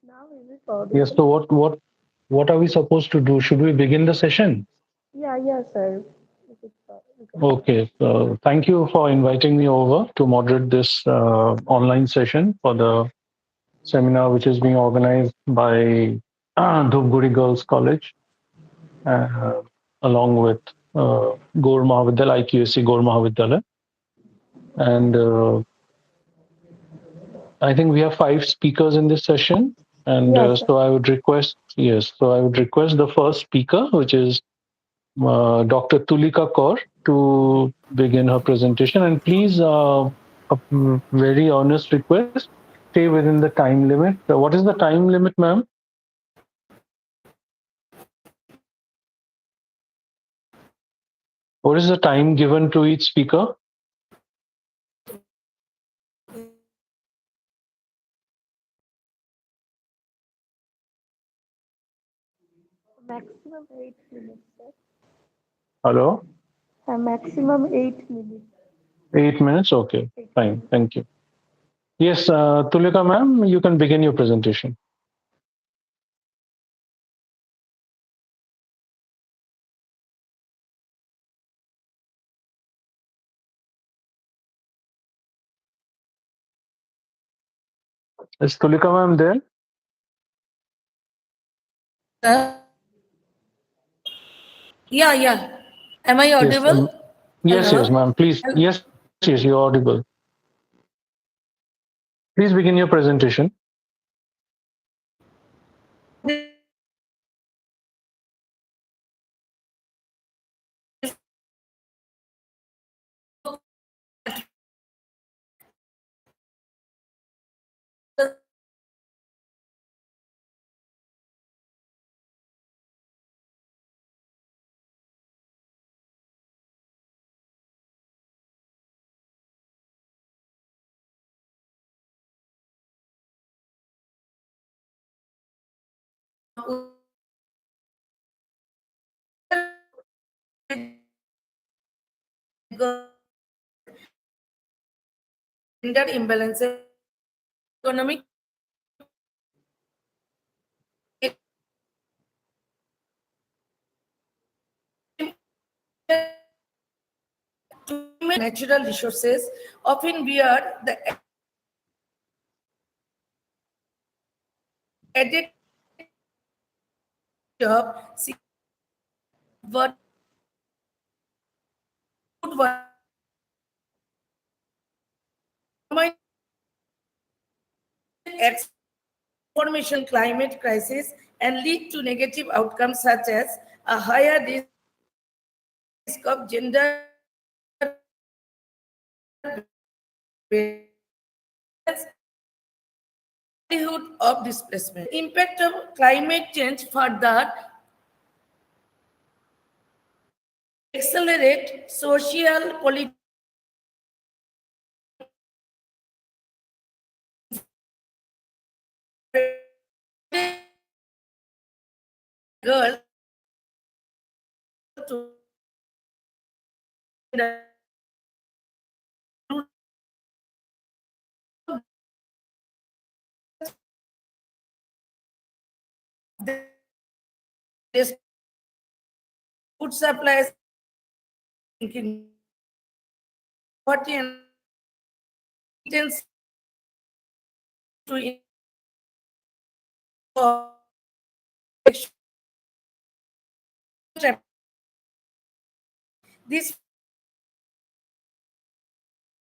Now is it Yes. audible? So what are we supposed to do? Should we begin the session? Yeah, yeah, sir. You can start. Okay. Thank you for inviting me over to moderate this online session for the seminar, which is being organized by Dhupguri Girls College, uh, along with Gour Mahavidyalaya, IQAC Gour Mahavidyalaya. And I think we have five speakers in this session. And Yes, sir. so I would request, yes, so I would request the first speaker, which is Dr. Tulika Kaur, to begin her presentation. And please, a very honest request, stay within the time limit. What is the time limit, ma'am? What is the time given to each speaker? Maximum 8 minutes, sir. Hello? Maximum 8 minutes. 8 minutes? Okay, 8 fine. minutes. Thank you. Yes, Tulika, ma'am, you can begin your presentation. Is Tulika, ma'am, there? Yeah, yeah. Am I Yes. audible? Yes, yes, Hello? ma'am. Please. Yes, yes, you're audible. Please begin your presentation. Gender imbalances, economic natural resources often bear the added of what information climate crisis and lead to negative outcomes such as a higher risk of gender likelihood of displacement. Impact of climate change further accelerate social, political, girls to this food supplies, drinking water and intense to this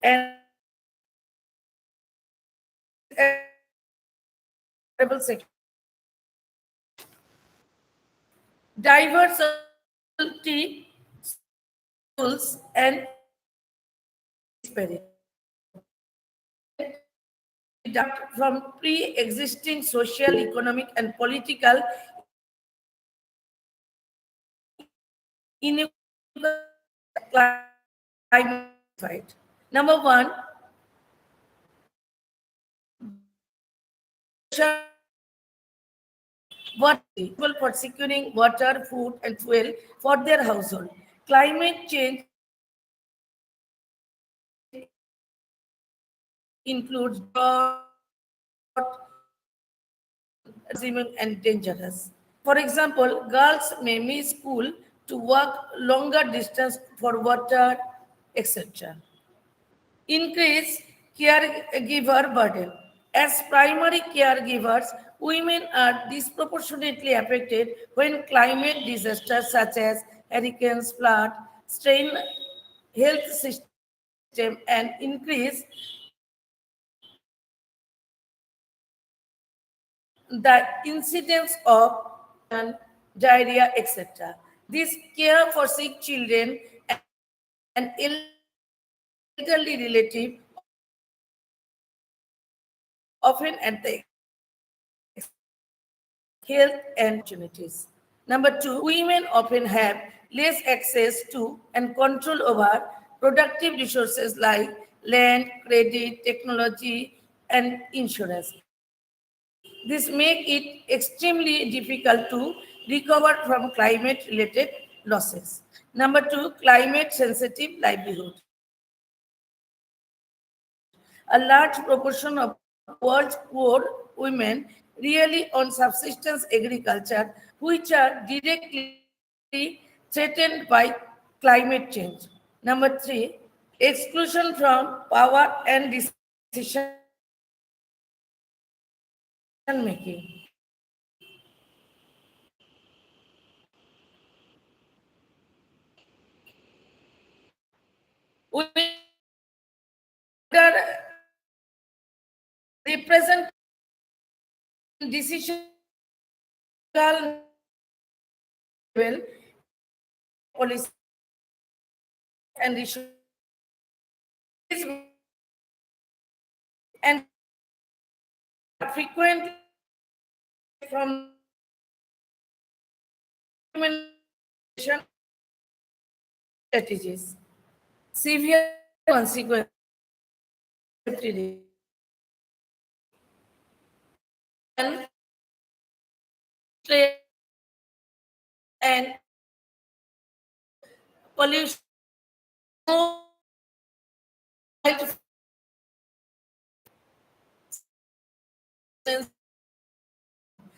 and diversity schools and spirit from pre-existing social, economic, and political climate fight. Number one, what people for securing water, food, and fuel for their household. Climate change includes drought, and dangerous. For example, girls may miss school to walk longer distance for water, etc. Increase caregiver burden. As primary caregivers, women are disproportionately affected when climate disasters such as hurricanes, flood, strain health system and increase the incidence of diarrhea, etc. This care for sick children and elderly relative often at the health and opportunities. Number two, women often have less access to and control over productive resources like land, credit, technology, and insurance. This makes it extremely difficult to recover from climate-related losses. Number two, climate-sensitive livelihood. A large proportion of world's poor women rely on subsistence agriculture, which are directly threatened by climate change. Number three, exclusion from power and decision making. Women are represented in decision level policy and resources and frequently from strategies. Severe consequences and and pollution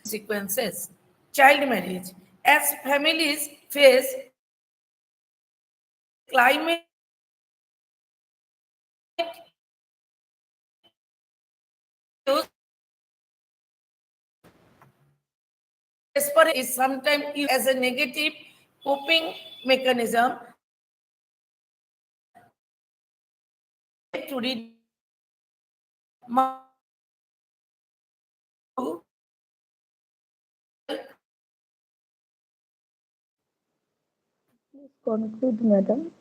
consequences. Child marriage. As families face climate is sometimes used as a negative coping mechanism to reduce Please conclude, madam.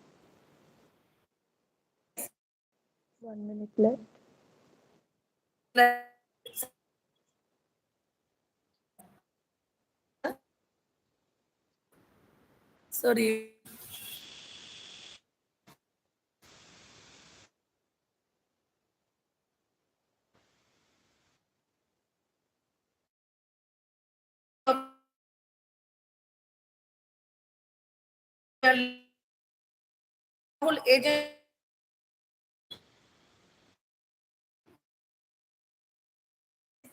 1 minute left. Sorry. Agent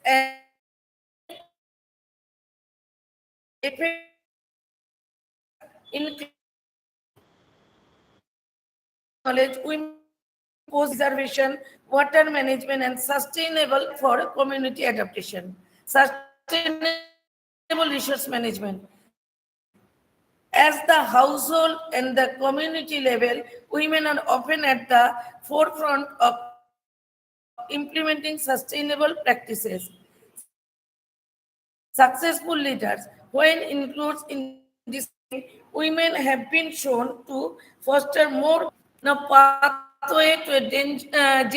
and effect in knowledge, women conservation, water management, and sustainable for community adaptation. Sustainable resource management. As the household and the community level, women are often at the forefront of implementing sustainable practices. Successful leaders, when includes in this, women have been shown to foster more pathway to a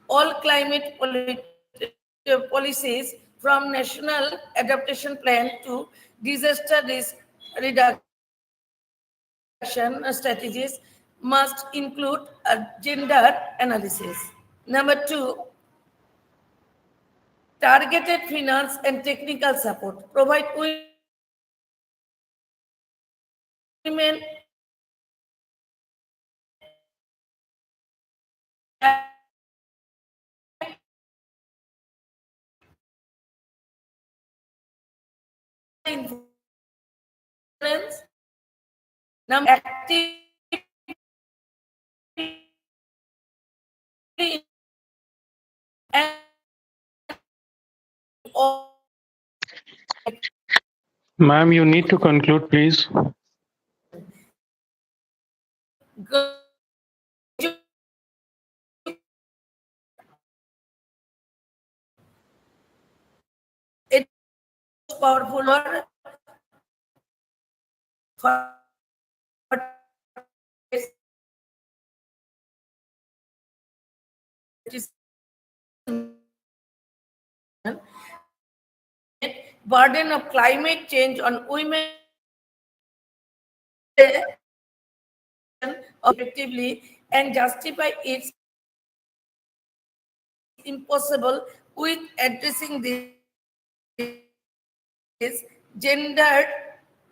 all climate policies from national adaptation plan to disaster risk reduction strategies must include a gender analysis. Number two, targeted finance and technical support. Provide women influence, number active and Ma'am, you need to conclude, please. It is powerful for burden of climate change on women objectively and justify its impossible with addressing these gendered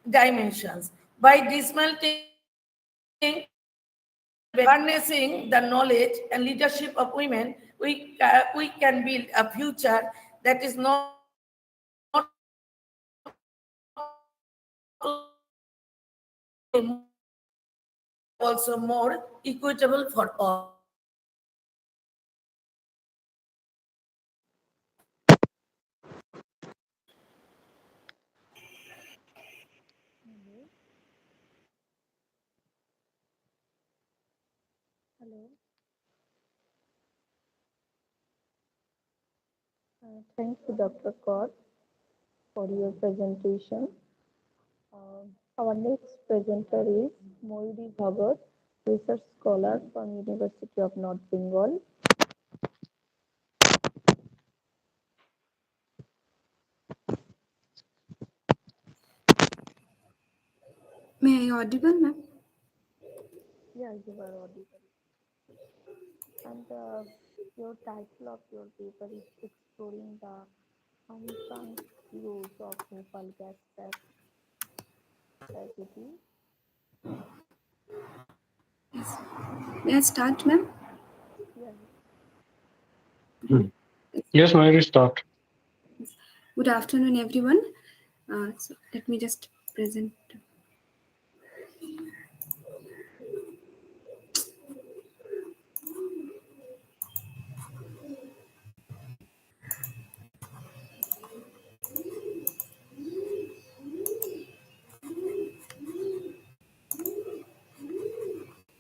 dimensions. By dismantling, harnessing the knowledge and leadership of women, we can build a future that is not also more equitable for all. Hello. Thank you, Dr. Kaur, for your presentation. Our next presenter is Mayuri Bhagat, research scholar from University of North Bengal. May I audible, ma'am? Yeah, you are audible. And your title of your paper is Exploring the Unsung Heroes of Nepal Gas Tragedy. May I start, ma'am? Yeah. Yes, Mayuri, start. Good afternoon, everyone. So let me just present.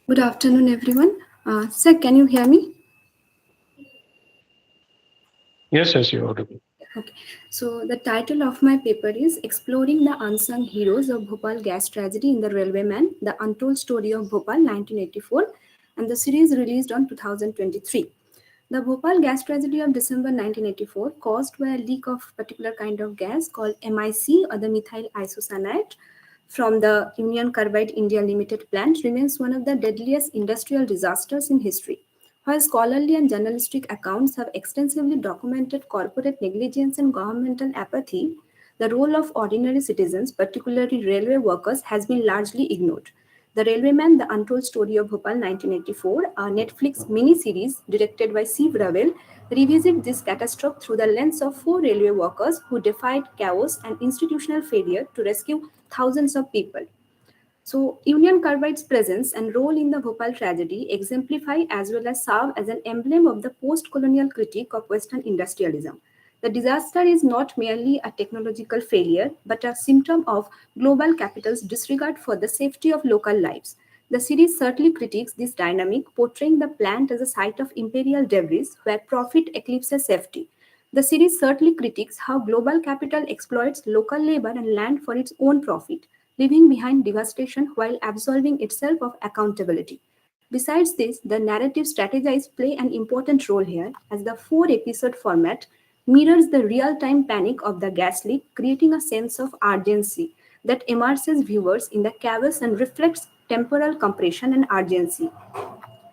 Good afternoon, everyone. Sir, can you hear me? Yes, you're audible. Okay. So the title of my paper is Exploring the Unsung Heroes of Bhopal Gas Tragedy in the Railwayman, The Untold Story of Bhopal 1984, and the series released on 2023. The Bhopal gas tragedy of December 1984, caused by a leak of particular kind of gas called MIC or the methyl isocyanate from the Union Carbide India Limited plant, remains one of the deadliest industrial disasters in history. While scholarly and journalistic accounts have extensively documented corporate negligence and governmental apathy, the role of ordinary citizens, particularly railway workers, has been largely ignored. The Railwayman, The Untold Story of Bhopal 1984, a Netflix mini-series directed by Siv Ravel, revisits this catastrophe through the lens of four railway workers who defied chaos and institutional failure to rescue thousands of people. So, Union Carbide's presence and role in the Bhopal tragedy exemplify as well as serve as an emblem of the post colonial critique of Western industrialism. The disaster is not merely a technological failure, but a symptom of global capital's disregard for the safety of local lives. The series certainly critiques this dynamic, portraying the plant as a site of imperial debris where profit eclipses safety. The series certainly critiques how global capital exploits local labor and land for its own profit, leaving behind devastation while absolving itself of accountability. Besides this, the narrative strategies play an important role here, as the four-episode format mirrors the real-time panic of the gas leak, creating a sense of urgency that immerses viewers in the chaos and reflects temporal compression and urgency.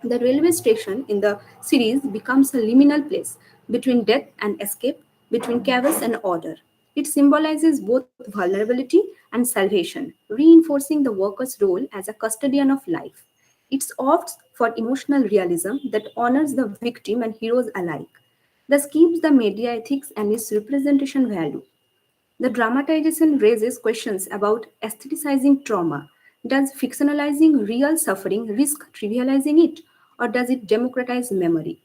The railway station in the series becomes a liminal place between death and escape, between chaos and order. It symbolizes both vulnerability and salvation, reinforcing the worker's role as a custodian of life. It opts for emotional realism that honors the victim and heroes alike. Thus keeps the media ethics and its representation value. The dramatization raises questions about aestheticizing trauma. Does fictionalizing real suffering risk trivializing it, or does it democratize memory?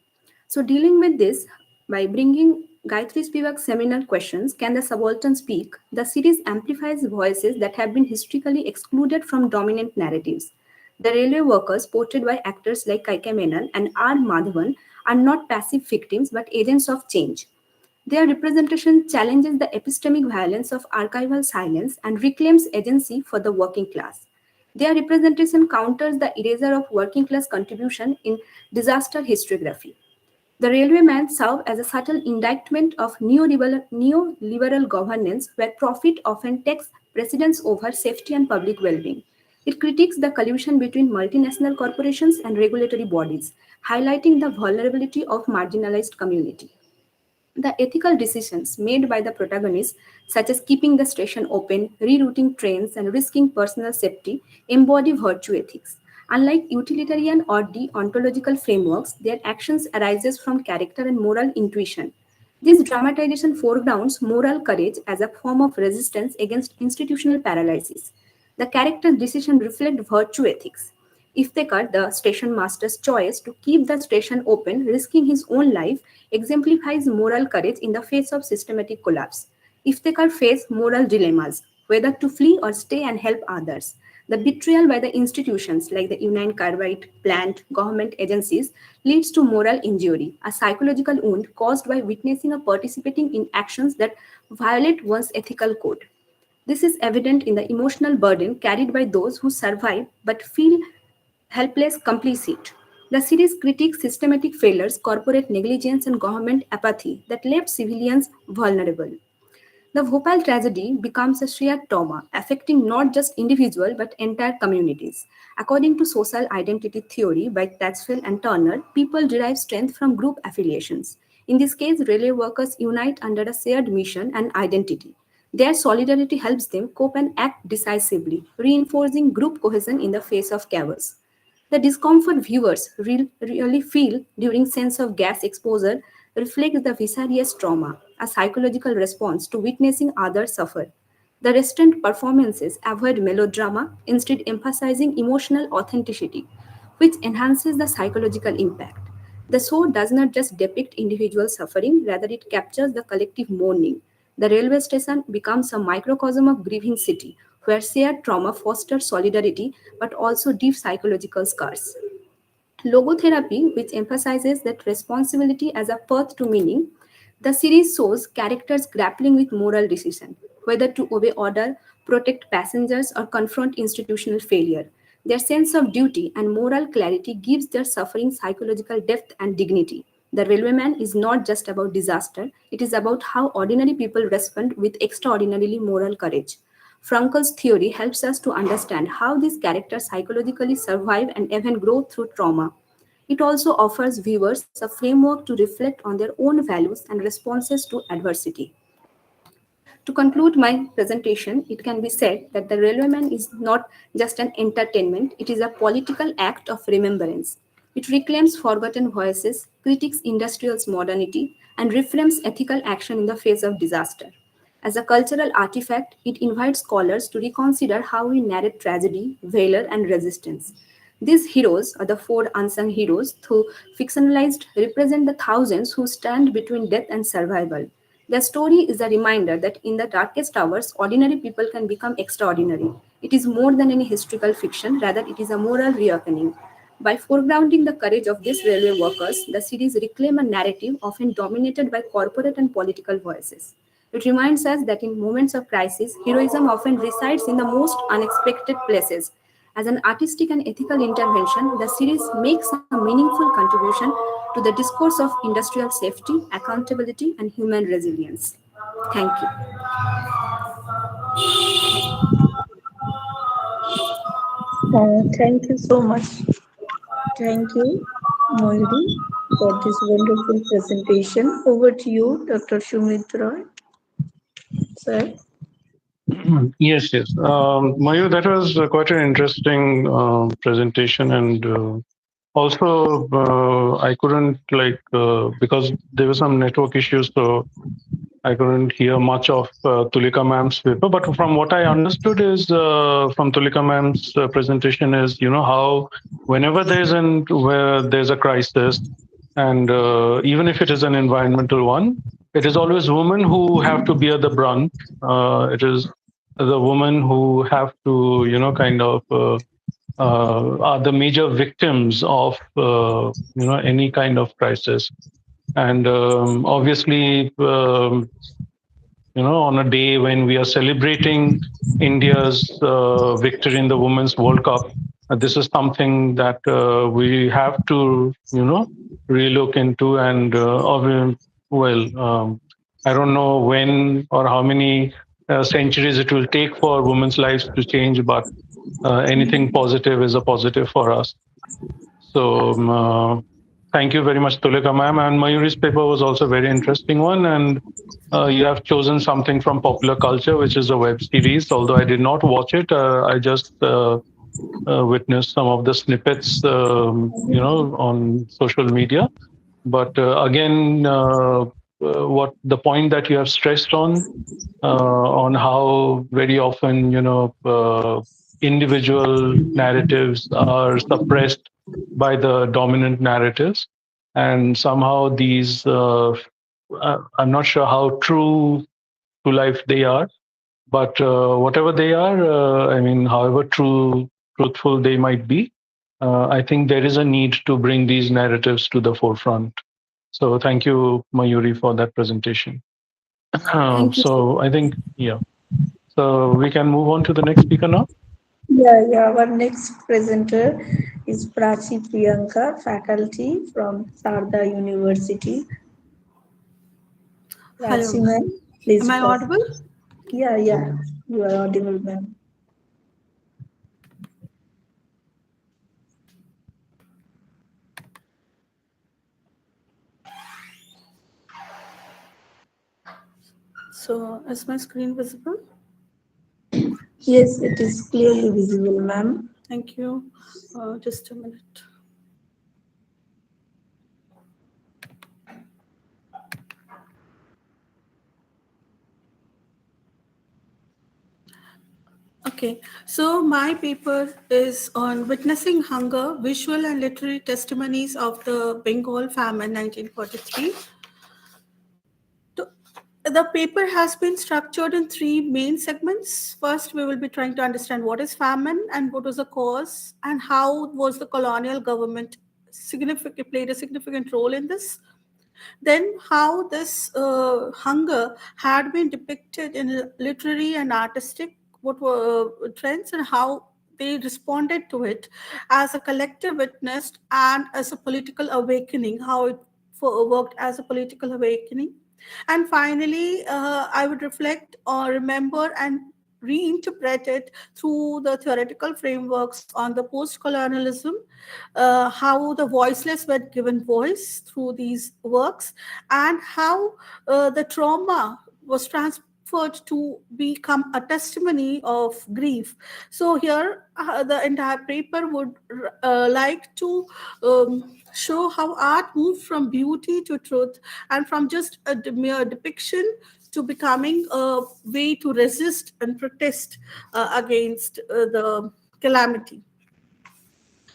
So, dealing with this by bringing Gayatri Spivak's seminal questions, Can the Subaltern Speak? The series amplifies voices that have been historically excluded from dominant narratives. The railway workers, portrayed by actors like Kaike Menon and R. Madhavan, are not passive victims but agents of change. Their representation challenges the epistemic violence of archival silence and reclaims agency for the working class. Their representation counters the erasure of working class contribution in disaster historiography. The railwaymen serve as a subtle indictment of neoliberal governance where profit often takes precedence over safety and public well-being. It critiques the collusion between multinational corporations and regulatory bodies, highlighting the vulnerability of marginalized community. The ethical decisions made by the protagonists, such as keeping the station open, rerouting trains, and risking personal safety, embody virtue ethics. Unlike utilitarian or deontological frameworks, their actions arises from character and moral intuition. This dramatization foregrounds moral courage as a form of resistance against institutional paralysis. The character's decision reflect virtue ethics. Iftekhar, the station master's choice to keep the station open, risking his own life, exemplifies moral courage in the face of systematic collapse. Iftekhar faced moral dilemmas, whether to flee or stay and help others. The betrayal by the institutions like the Union Carbide plant, government agencies leads to moral injury, a psychological wound caused by witnessing or participating in actions that violate one's ethical code. This is evident in the emotional burden carried by those who survive but feel helpless complicit. The series critiques systematic failures, corporate negligence, and government apathy that left civilians vulnerable. The Bhopal tragedy becomes a shared trauma, affecting not just individual but entire communities. According to social identity theory by Tatchell and Turner, people derive strength from group affiliations. In this case, railway workers unite under a shared mission and identity. Their solidarity helps them cope and act decisively, reinforcing group cohesion in the face of chaos. The discomfort viewers really feel during sense of gas exposure reflects the vicarious trauma, a psychological response to witnessing others suffer. The restrained performances avoid melodrama, instead emphasizing emotional authenticity, which enhances the psychological impact. The show does not just depict individual suffering, rather it captures the collective mourning. The railway station becomes a microcosm of grieving city, where shared trauma fosters solidarity but also deep psychological scars. Logotherapy, which emphasizes that responsibility as a path to meaning, the series shows characters grappling with moral decision, whether to obey order, protect passengers, or confront institutional failure. Their sense of duty and moral clarity gives their suffering psychological depth and dignity. The Railwayman is not just about disaster, it is about how ordinary people respond with extraordinarily moral courage. Frankel's theory helps us to understand how these characters psychologically survive and even grow through trauma. It also offers viewers a framework to reflect on their own values and responses to adversity. To conclude my presentation, it can be said that The Railwayman is not just an entertainment, it is a political act of remembrance. It reclaims forgotten voices, critiques industrial modernity, and reframes ethical action in the face of disaster. As a cultural artifact, it invites scholars to reconsider how we narrate tragedy, valor, and resistance. These heroes, or the four unsung heroes, though fictionalized, represent the thousands who stand between death and survival. Their story is a reminder that in the darkest hours, ordinary people can become extraordinary. It is more than any historical fiction, rather, it is a moral reawakening. By foregrounding the courage of these railway workers, the series reclaims a narrative often dominated by corporate and political voices. It reminds us that in moments of crisis, heroism often resides in the most unexpected places. As an artistic and ethical intervention, the series makes a meaningful contribution to the discourse of industrial safety, accountability, and human resilience. Thank you. Thank you so much. Thank you, Moiri, for this wonderful presentation. Over to you, Dr. Shumit Roy. Sir. Yes. Mayur, that was quite an interesting presentation, and also I couldn't because there were some network issues, so I couldn't hear much of Tulika ma'am's paper, but from what I understood is from Tulika ma'am's presentation is, how whenever where there's a crisis, and even if it is an environmental one, it is always women who have to bear the brunt. It is the women who have to, kind of are the major victims of, any kind of crisis. And obviously, on a day when we are celebrating India's victory in the Women's World Cup, this is something that we have to, relook into. And I don't know when or how many centuries it will take for women's lives to change, but anything positive is a positive for us. So thank you very much, Tulika ma'am. And Mayuri's paper was also a very interesting one. And you have chosen something from popular culture, which is a web series. Although I did not watch it, I just witnessed some of the snippets, on social media. But again, what the point that you have stressed on how very often, individual narratives are suppressed by the dominant narratives, and somehow these I'm not sure how true to life they are, but whatever they are, I mean, however truthful they might be, I think there is a need to bring these narratives to the forefront. So thank you, Mayuri, for that presentation. Thank you. So I think, yeah. So we can move on to the next speaker now. Yeah. Our next presenter is Prachi Priyanka, faculty from Sarda University. Hello. Prachi ma'am, please. Am I audible? Yeah, you are audible, ma'am. So, is my screen visible? Yes, it is clearly visible, ma'am. Thank you. Just a minute. Okay, so my paper is on witnessing hunger, visual and literary testimonies of the Bengal famine 1943. The paper has been structured in three main segments. First, we will be trying to understand what is famine and what was the cause and how was the colonial government played a significant role in this. Then how this hunger had been depicted in literary and artistic what were trends and how they responded to it as a collective witness and as a political awakening, how it worked as a political awakening. And finally, I would reflect or remember and reinterpret it through the theoretical frameworks on the post-colonialism, how the voiceless were given voice through these works, and how the trauma was transferred to become a testimony of grief. So here, the entire paper would like to show how art moved from beauty to truth and from just a mere depiction to becoming a way to resist and protest against the calamity.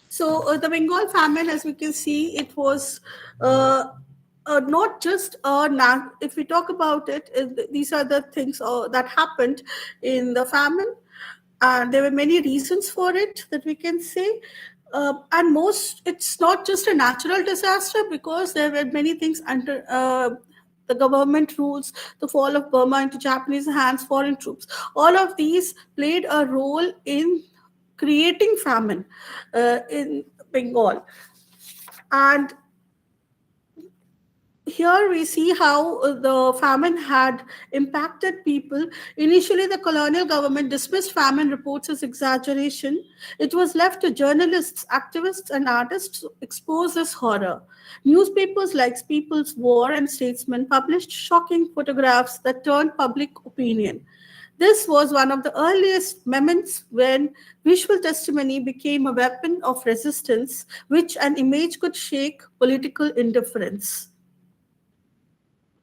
So the Bengal famine, as we can see, it was not just if we talk about it, these are the things that happened in the famine. And there were many reasons for it that we can say. And it's not just a natural disaster because there were many things under the government rules, the fall of Burma into Japanese hands, foreign troops. All of these played a role in creating famine in Bengal. And here we see how the famine had impacted people. Initially, the colonial government dismissed famine reports as exaggeration. It was left to journalists, activists, and artists to expose this horror. Newspapers like People's War and Statesman published shocking photographs that turned public opinion. This was one of the earliest moments when visual testimony became a weapon of resistance, which an image could shake political indifference.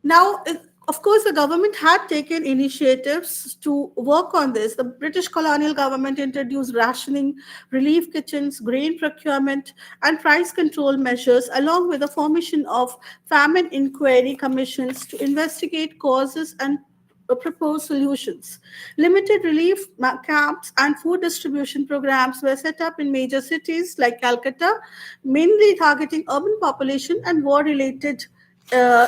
Now, Of course, the government had taken initiatives to work on this. The British colonial government introduced rationing, relief kitchens, grain procurement, and price control measures, along with the formation of famine inquiry commissions to investigate causes and propose solutions. Limited relief camps and food distribution programs were set up in major cities like Calcutta, mainly targeting urban population and war-related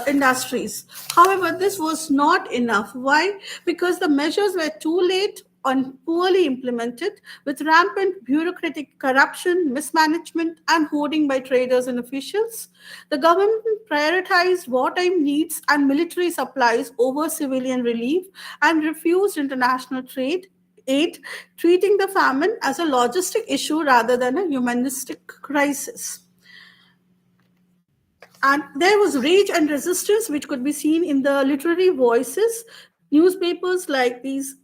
industries. However, this was not enough. Why? Because the measures were too late and poorly implemented, with rampant bureaucratic corruption, mismanagement, and hoarding by traders and officials. The government prioritized wartime needs and military supplies over civilian relief and refused international trade aid, treating the famine as a logistic issue rather than a humanistic crisis. And there was rage and resistance, which could be seen in the literary voices. Newspapers like these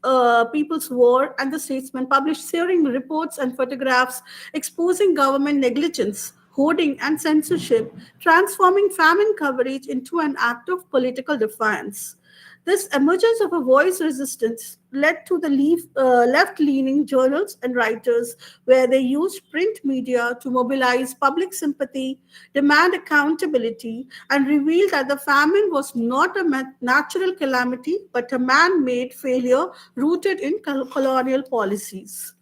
People's War and The Statesman published searing reports and photographs exposing government negligence, hoarding, and censorship, transforming famine coverage into an act of political defiance. This emergence of a voice resistance led to the left-leaning journals and writers, where they used print media to mobilize public sympathy, demand accountability, and reveal that the famine was not a natural calamity, but a man-made failure rooted in colonial policies.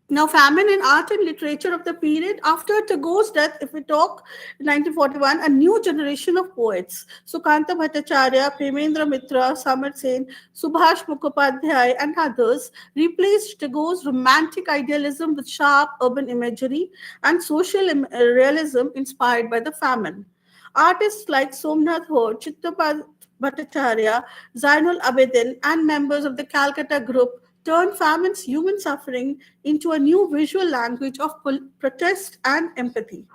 Now, famine in art and literature of the period. After Tagore's death, if we talk, 1941, a new generation of poets, Sukanta Bhattacharya, Premendra Mitra, Samar Sen, Subhash Mukhopadhyay, and others, replaced Tagore's romantic idealism with sharp urban imagery and social realism inspired by the famine. Artists like Somnath Hoare, Chittapad Bhattacharya, Zainul Abidin, and members of the Calcutta group turned famine's human suffering into a new visual language of protest and empathy.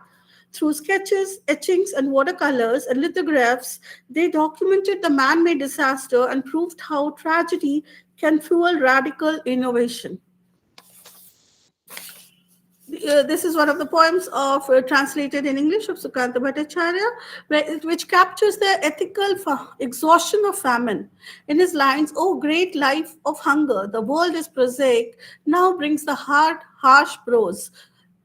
Through sketches, etchings, and watercolors and lithographs, they documented the man-made disaster and proved how tragedy can fuel radical innovation. This is one of the poems of translated in English of Sukanta Bhattacharya, which captures the ethical exhaustion of famine. In his lines, "Oh, great life of hunger, the world is prosaic, now brings the hard, harsh prose."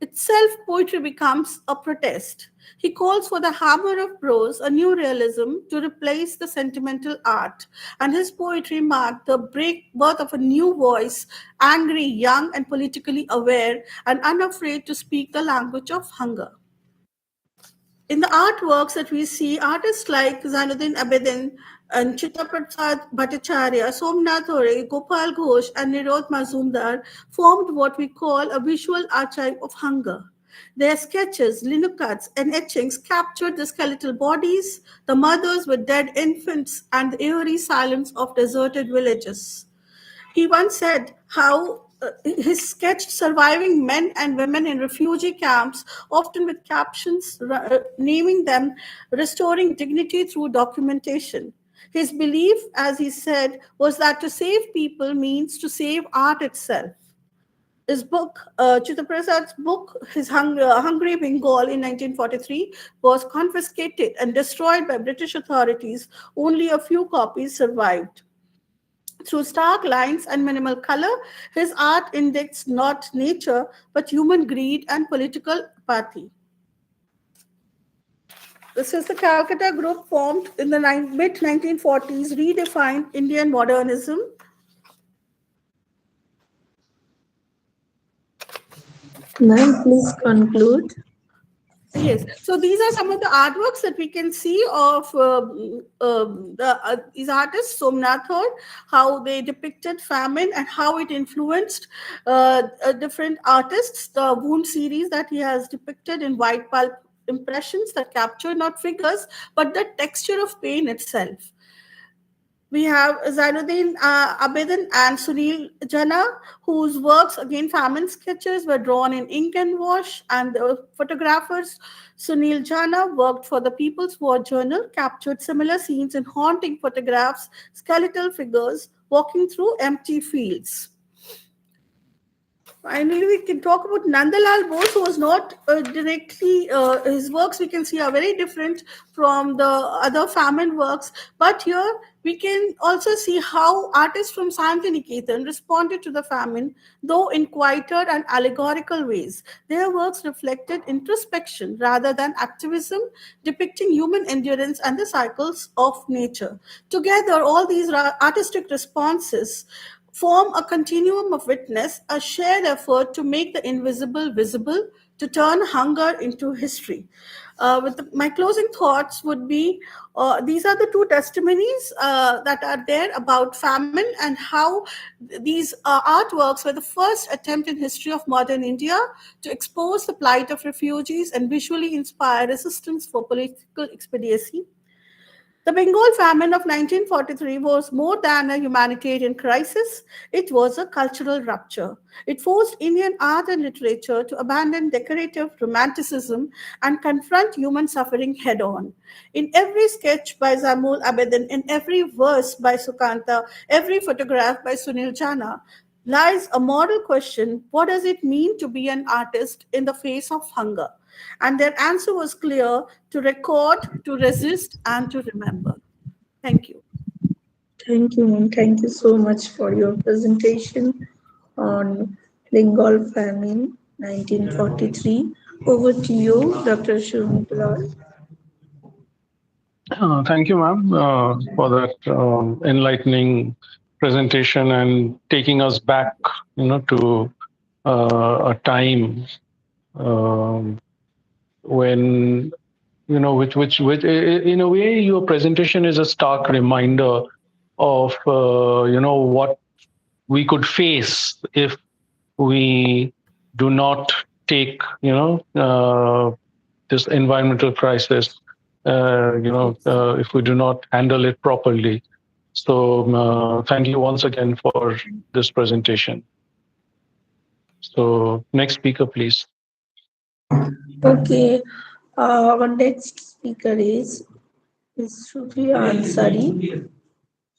Itself, poetry becomes a protest. He calls for the hammer of prose, a new realism, to replace the sentimental art. And his poetry marked the birth of a new voice, angry, young, and politically aware, and unafraid to speak the language of hunger. In the artworks that we see, artists like Zainuddin Abidin and Chittaprasad Bhattacharya, Somnath Hoare, Gopal Ghosh, and Nirod Mazumdar formed what we call a visual archive of hunger. Their sketches, linecuts, and etchings captured the skeletal bodies, the mothers with dead infants, and the eerie silence of deserted villages. He once said how his sketched surviving men and women in refugee camps, often with captions naming them, restoring dignity through documentation. His belief, as he said, was that to save people means to save art itself. His book, Chittaprasad's book, his Hungry Bengal in 1943, was confiscated and destroyed by British authorities. Only a few copies survived. Through stark lines and minimal color, his art indexed not nature, but human greed and political apathy. This is the Calcutta group formed in the mid-1940s, redefined Indian modernism. Ma'am, please conclude. Yes, so these are some of the artworks that we can see of these artists, Somnath Hoare, how they depicted famine and how it influenced different artists. The Wound series that he has depicted in white pulp impressions that capture not figures, but the texture of pain itself. We have Zainuddin Abidin and Sunil Jana, whose works, again, famine sketches, were drawn in ink and wash, and the photographers Sunil Jana worked for the People's War Journal, captured similar scenes in haunting photographs, skeletal figures walking through empty fields. Finally, we can talk about Nandalal Bose, who was not directly, his works we can see are very different from the other famine works. But here we can also see how artists from Santiniketan responded to the famine, though in quieter and allegorical ways. Their works reflected introspection rather than activism, depicting human endurance and the cycles of nature. Together, all these artistic responses form a continuum of witness, a shared effort to make the invisible visible, to turn hunger into history. My closing thoughts would be these are the two testimonies that are there about famine and how these artworks were the first attempt in history of modern India to expose the plight of refugees and visually inspire resistance for political expediency. The Bengal famine of 1943 was more than a humanitarian crisis, it was a cultural rupture. It forced Indian art and literature to abandon decorative romanticism and confront human suffering head on. In every sketch by Zainul Abedin, in every verse by Sukanta, every photograph by Sunil Jana, lies a moral question: what does it mean to be an artist in the face of hunger? And their answer was clear: to record, to resist, and to remember. Thank you. Thank you, ma'am. Thank you so much for your presentation on Bengal famine 1943. Over to you, Dr. Shumitala. Thank you, ma'am, for that enlightening presentation and taking us back, to a time when, which in a way, your presentation is a stark reminder of, what we could face if we do not take, this environmental crisis, if we do not handle it properly. So thank you once again for this presentation. So next speaker, please. Okay, our next speaker is Supriya Ansari.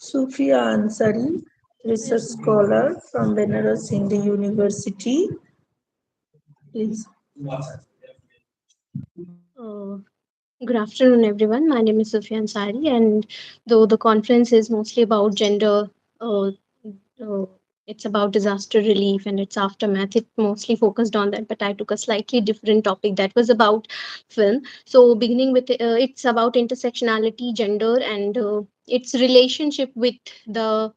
Supriya Ansari, research scholar from Benares Hindu University. Please. Good afternoon, everyone. My name is Sufyan Sari, and though the conference is mostly about gender, uh, uh, it's about disaster relief and its aftermath. It mostly focused on that, but I took a slightly different topic that was about film. So, beginning with it's about intersectionality, gender, and its relationship with the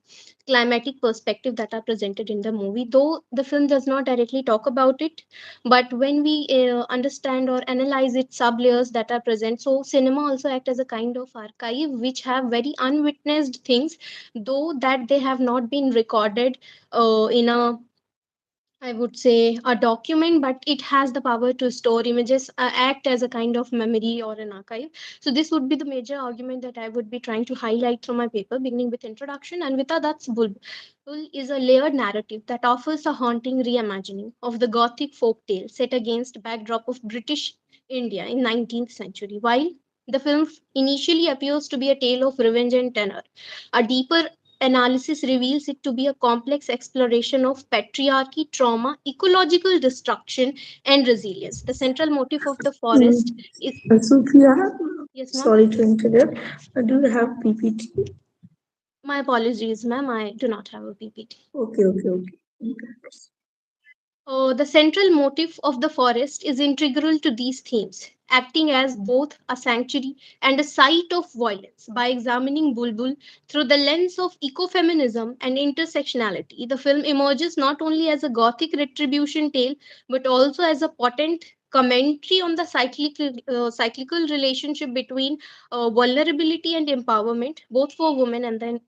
climatic perspective that are presented in the movie. Though the film does not directly talk about it, but when we understand or analyze its sub layers that are present, so cinema also act as a kind of archive which have very unwitnessed things, though that they have not been recorded in a, I would say, a document, but it has the power to store images, act as a kind of memory or an archive. So this would be the major argument that I would be trying to highlight through my paper, beginning with introduction. And with that, that's Bulbul is a layered narrative that offers a haunting reimagining of the Gothic folk tale set against backdrop of British India in 19th century. While the film initially appears to be a tale of revenge and terror, a deeper analysis reveals it to be a complex exploration of patriarchy, trauma, ecological destruction, and resilience. The central motif of the forest is. Supriya, Yes, ma'am. sorry to interrupt. Do you have PPT? My apologies, ma'am. I do not have a PPT. Okay. The central motif of the forest is integral to these themes, acting as both a sanctuary and a site of violence. By examining Bulbul through the lens of ecofeminism and intersectionality, the film emerges not only as a gothic retribution tale, but also as a potent commentary on the cyclical relationship between vulnerability and empowerment, both for women and then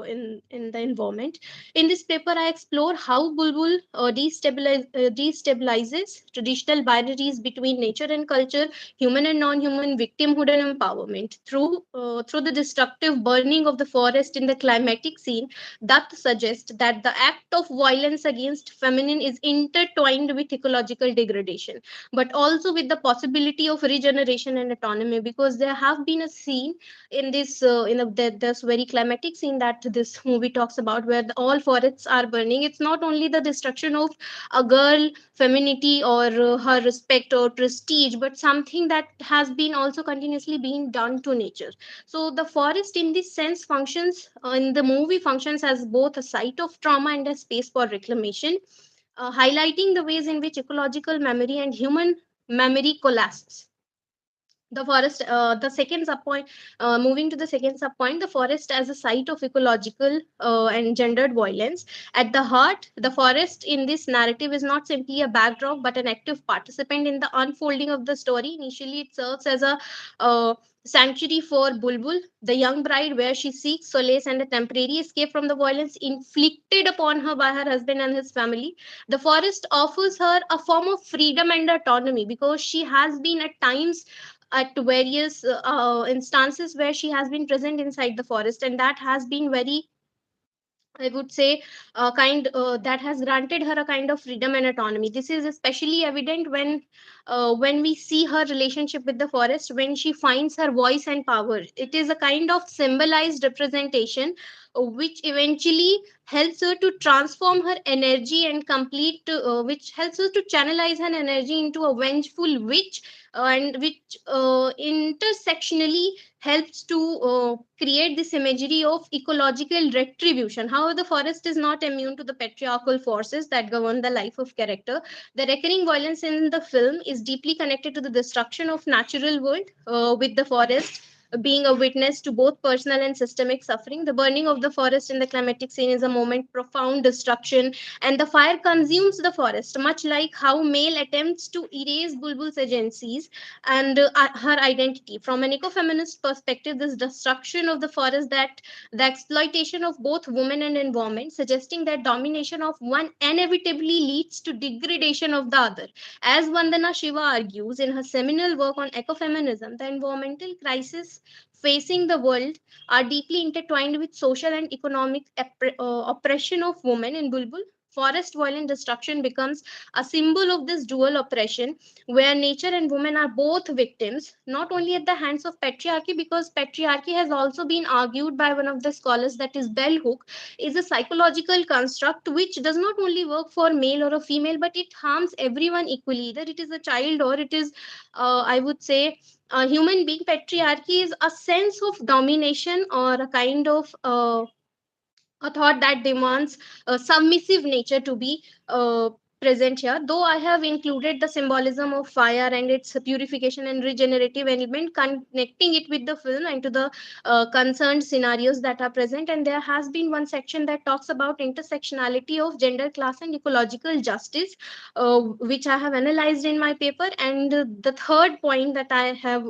in the environment. In this paper, I explore how Bulbul destabilizes traditional binaries between nature and culture, human and non-human, victimhood and empowerment through the destructive burning of the forest in the climatic scene that suggests that the act of violence against feminine is intertwined with ecological degradation. But but also with the possibility of regeneration and autonomy, because there have been a scene in this this very climatic scene that this movie talks about, where all forests are burning. It's not only the destruction of a girl femininity or her respect or prestige, but something that has been also continuously being done to nature. So the forest in this sense functions in the movie functions as both a site of trauma and a space for reclamation, highlighting the ways in which ecological memory and human memory collapses. The forest, the second sub point, moving to the second sub point, the forest as a site of ecological and gendered violence. At the heart, the forest in this narrative is not simply a backdrop but an active participant in the unfolding of the story. Initially, it serves as a sanctuary for Bulbul, the young bride, where she seeks solace and a temporary escape from the violence inflicted upon her by her husband and his family. The forest offers her a form of freedom and autonomy, because she has been at times at various instances where she has been present inside the forest, and that has been very, I would say, that has granted her a kind of freedom and autonomy. This is especially evident when we see her relationship with the forest, when she finds her voice and power. It is a kind of symbolized representation, which eventually helps her to transform her energy and which helps her to channelize her energy into a vengeful witch, and which intersectionally helps to create this imagery of ecological retribution. However, the forest is not immune to the patriarchal forces that govern the life of character. The recurring violence in the film is deeply connected to the destruction of natural world, with the forest being a witness to both personal and systemic suffering. The burning of the forest in the climatic scene is a moment profound destruction, and the fire consumes the forest, much like how male attempts to erase Bulbul's agencies and her identity. From an ecofeminist perspective, this destruction of the forest, that the exploitation of both women and environment, suggesting that domination of one inevitably leads to degradation of the other. As Vandana Shiva argues in her seminal work on ecofeminism, the environmental crisis facing the world are deeply intertwined with social and economic oppression of women. In Bulbul, forest violent destruction becomes a symbol of this dual oppression, where nature and women are both victims, not only at the hands of patriarchy, because patriarchy has also been argued by one of the scholars, that is Bell Hook, is a psychological construct which does not only work for male or a female, but it harms everyone equally. Either it is a child or it is, I would say, a human being. Patriarchy is a sense of domination or a kind of a thought that demands a submissive nature to be present here. Though I have included the symbolism of fire and its purification and regenerative element, connecting it with the film and to the concerned scenarios that are present. And there has been one section that talks about intersectionality of gender, class, and ecological justice, which I have analyzed in my paper. And the third point that I have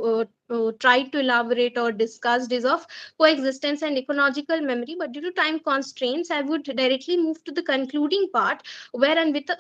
tried to elaborate or discussed is of coexistence and ecological memory. But due to time constraints, I would directly move to the concluding part, where and with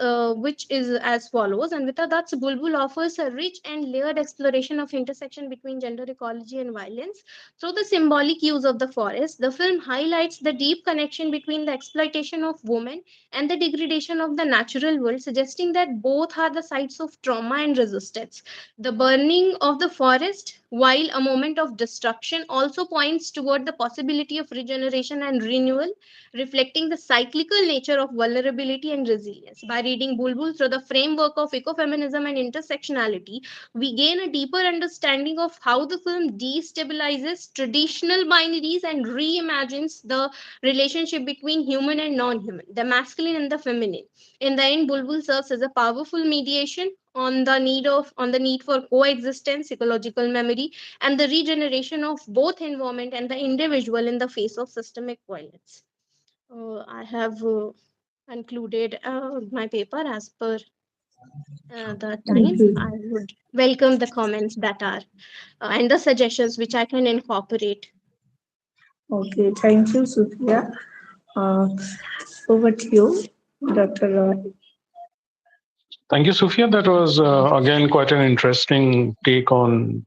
which is as follows. And with that's Bulbul offers a rich and layered exploration of intersection between gender ecology and violence through the symbolic use of the forest. The film highlights the deep connection between the exploitation of women and the degradation of the natural world, suggesting that both are the sites of trauma and resistance. The burning of the forest, while a moment of destruction, also points toward the possibility of regeneration and renewal, reflecting the cyclical nature of vulnerability and resilience. By reading Bulbul through the framework of ecofeminism and intersectionality, we gain a deeper understanding of how the film destabilizes traditional binaries and reimagines the relationship between human and non-human, the masculine and the feminine. In the end, Bulbul serves as a powerful mediation on the need for coexistence, ecological memory, and the regeneration of both environment and the individual in the face of systemic violence. I have concluded my paper as per the time. Okay. I would welcome the comments that are and the suggestions which I can incorporate. Okay. Thank you, Sophia. Uh, Over to you, Dr. Roy. Thank you, Sophia. That was again quite an interesting take on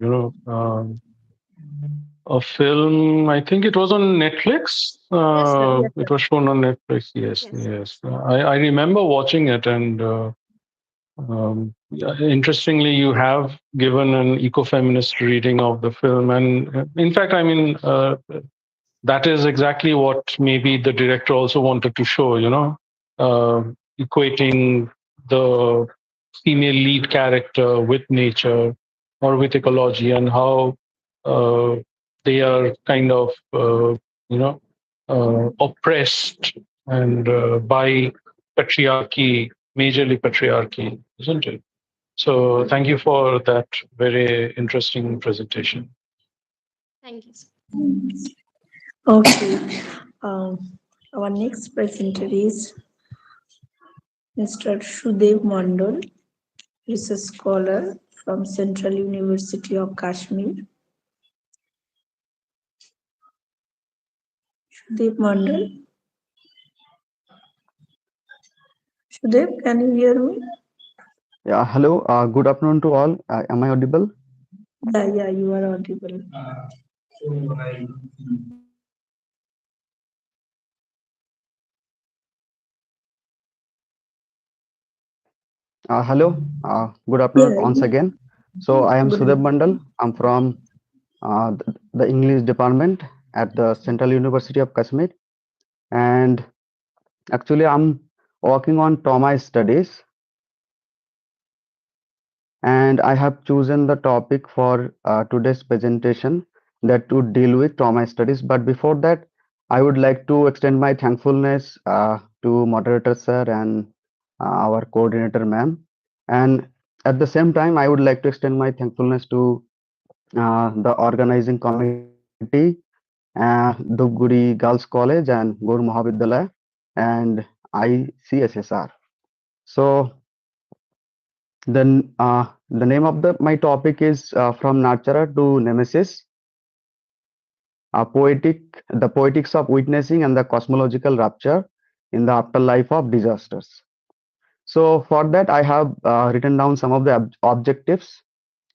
a film. I think it was on Netflix. Yes, sir. Yes, It sir. was shown on Netflix. Yes, Yes. yes. I remember watching it, and Interestingly, you have given an ecofeminist reading of the film, and in fact, I mean, that is exactly what maybe the director also wanted to show. Uh, Equating the female lead character with nature or with ecology, and how uh, they are kind of you know oppressed and by patriarchy, majorly patriarchy, isn't it? So thank you for that very interesting presentation. Thank you. Okay. Um, our next presenter is Mr. Shudev Mandal, research scholar from Central University of Kashmir. Shudev Mandal. Shudev, can you hear me? Yeah, hello. Good afternoon to all. Am I audible? Yeah, you are audible. Hello. Good Yeah, afternoon once again. So I am good Sudhir afternoon. Mandal. I'm from the English department at the Central University of Kashmir, and actually I'm working on trauma studies, and I have chosen the topic for today's presentation that to deal with trauma studies. But before that, I would like to extend my thankfulness to moderator sir and our coordinator ma'am. And at the same time, I would like to extend my thankfulness to the organizing committee, Dhupguri Girls College and Gour Mahavidyalaya and ICSSR. So the name of the my topic is from nurturer to nemesis, the poetics of witnessing and the cosmological rupture in the afterlife of disasters. So for that, I have written down some of the objectives.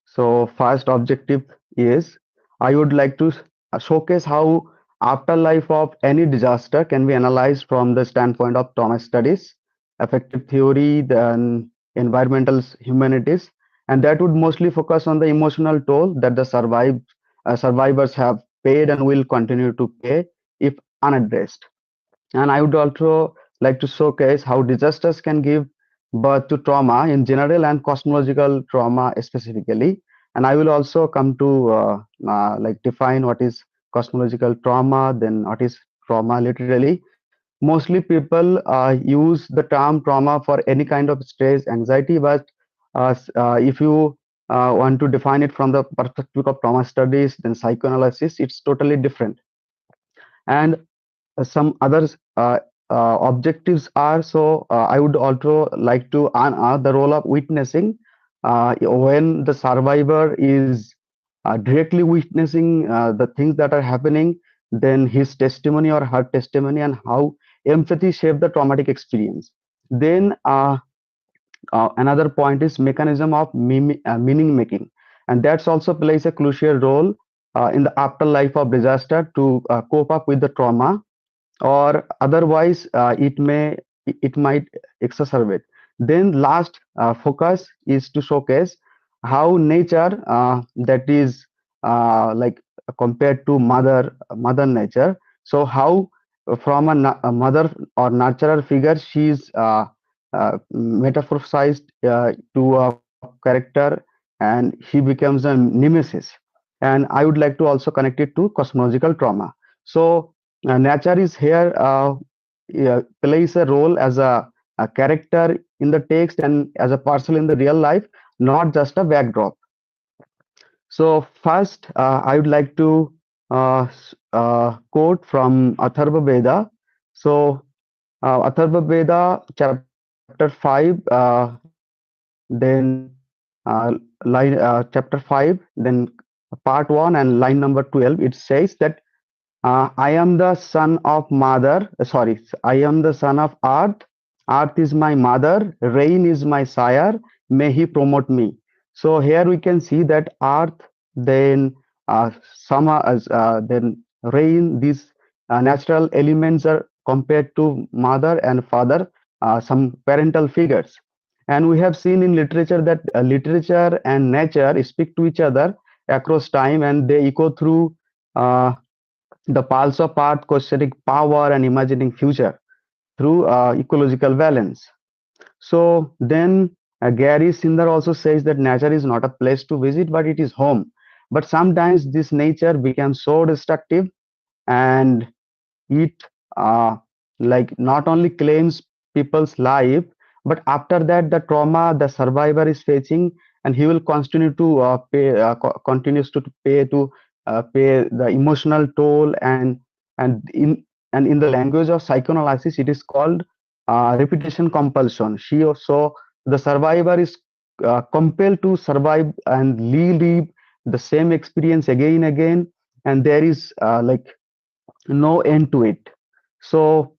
So first objective is I would like to showcase how afterlife of any disaster can be analyzed from the standpoint of trauma studies, affective theory, then environmental humanities, and that would mostly focus on the emotional toll that the survivors have paid and will continue to pay if unaddressed. And I would also like to showcase how disasters can give birth to trauma in general and cosmological trauma specifically. And I will also come to like define what is cosmological trauma, then what is trauma literally. Mostly people use the term trauma for any kind of stress, anxiety, but if you want to define it from the perspective of trauma studies, then psychoanalysis, it's totally different. And some other objectives are I would also like to unearth the role of witnessing when the survivor is directly witnessing the things that are happening, then his testimony or her testimony and how empathy shaped the traumatic experience. Then another point is mechanism of meaning making, and that's also plays a crucial role in the afterlife of disaster to cope up with the trauma, or otherwise it might exacerbate. Then last focus is to showcase how nature that is like compared to mother nature. So how from a mother or nurturer figure she is metaphoricized to a character, and he becomes a nemesis. And I would like to also connect it to cosmological trauma. So nature is here yeah, plays a role as a character in the text and as a parcel in the real life, not just a backdrop. So first, I would like to quote from Atharva Veda. So Atharva Veda, chapter 5, then chapter 5, then part 1 and line number 12, it says that I am the son of mother, sorry, I am the son of earth. Earth is my mother, rain is my sire, may he promote me. So here we can see that earth, then summer, then rain, these natural elements are compared to mother and father, some parental figures. And we have seen in literature that literature and nature speak to each other across time, and they echo through uh, the pulse of art, questioning power and imagining future through ecological balance. So then Gary Sinder also says that nature is not a place to visit, but it is home. But sometimes this nature becomes so destructive, and it uh, like not only claims people's life, but after that the trauma the survivor is facing, and he will continue to continues to pay the emotional toll. And in the language of psychoanalysis it is called repetition compulsion. She also, the survivor is compelled to survive and relive the same experience again and again, and there is no end to it. So,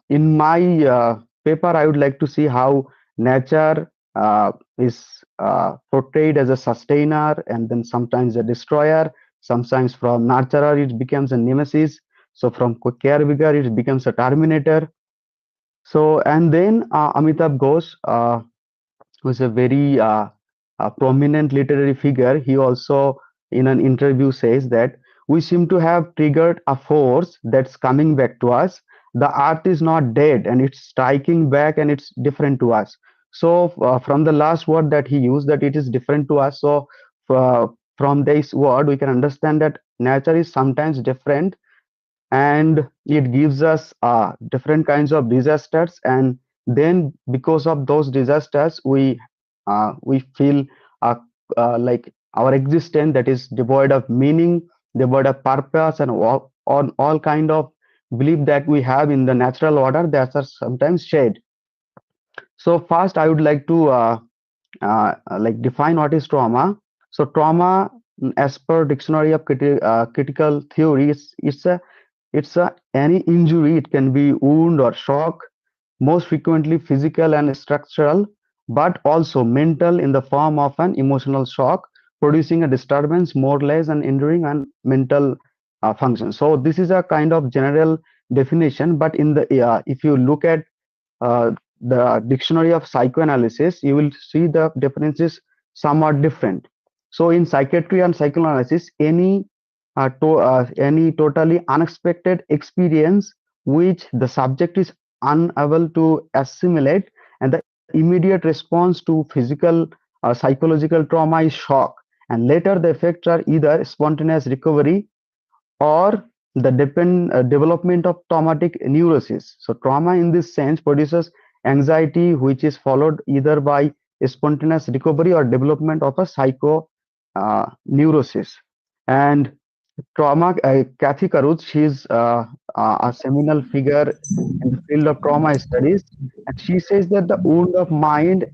in my paper, I would like to see how nature is portrayed as a sustainer and then sometimes a destroyer. Sometimes from nurturer, it becomes a nemesis. So, from caregiver, it becomes a terminator. So, and then Amitabh Ghosh, who's a very prominent literary figure, he also in an interview says that we seem to have triggered a force that's coming back to us. The art is not dead and it's striking back and it's different to us. So from the last word that he used, that it is different to us. So uh, from this word, we can understand that nature is sometimes different, and it gives us different kinds of disasters, and then because of those disasters we feel uh, like our existence that is devoid of meaning, devoid of purpose, and on all kind of belief that we have in the natural order that are sometimes shared. So first I would like to like define what is trauma. So trauma, as per dictionary of critical theory, it's a any injury. It can be wound or shock, most frequently physical and structural, but also mental in the form of an emotional shock, producing a disturbance more or less and enduring and mental function. So this is a kind of general definition, but in the if you look at uh, the dictionary of psychoanalysis, you will see the differences somewhat different. So in psychiatry and psychoanalysis, any totally unexpected experience which the subject is unable to assimilate, and the immediate response to physical or psychological trauma is shock, and later the effects are either spontaneous recovery or the development of traumatic neurosis. So trauma in this sense produces anxiety, which is followed either by spontaneous recovery or development of a psycho neurosis. And trauma, Kathy Karuth, she's a seminal figure in the field of trauma studies, and she says that the wound of mind,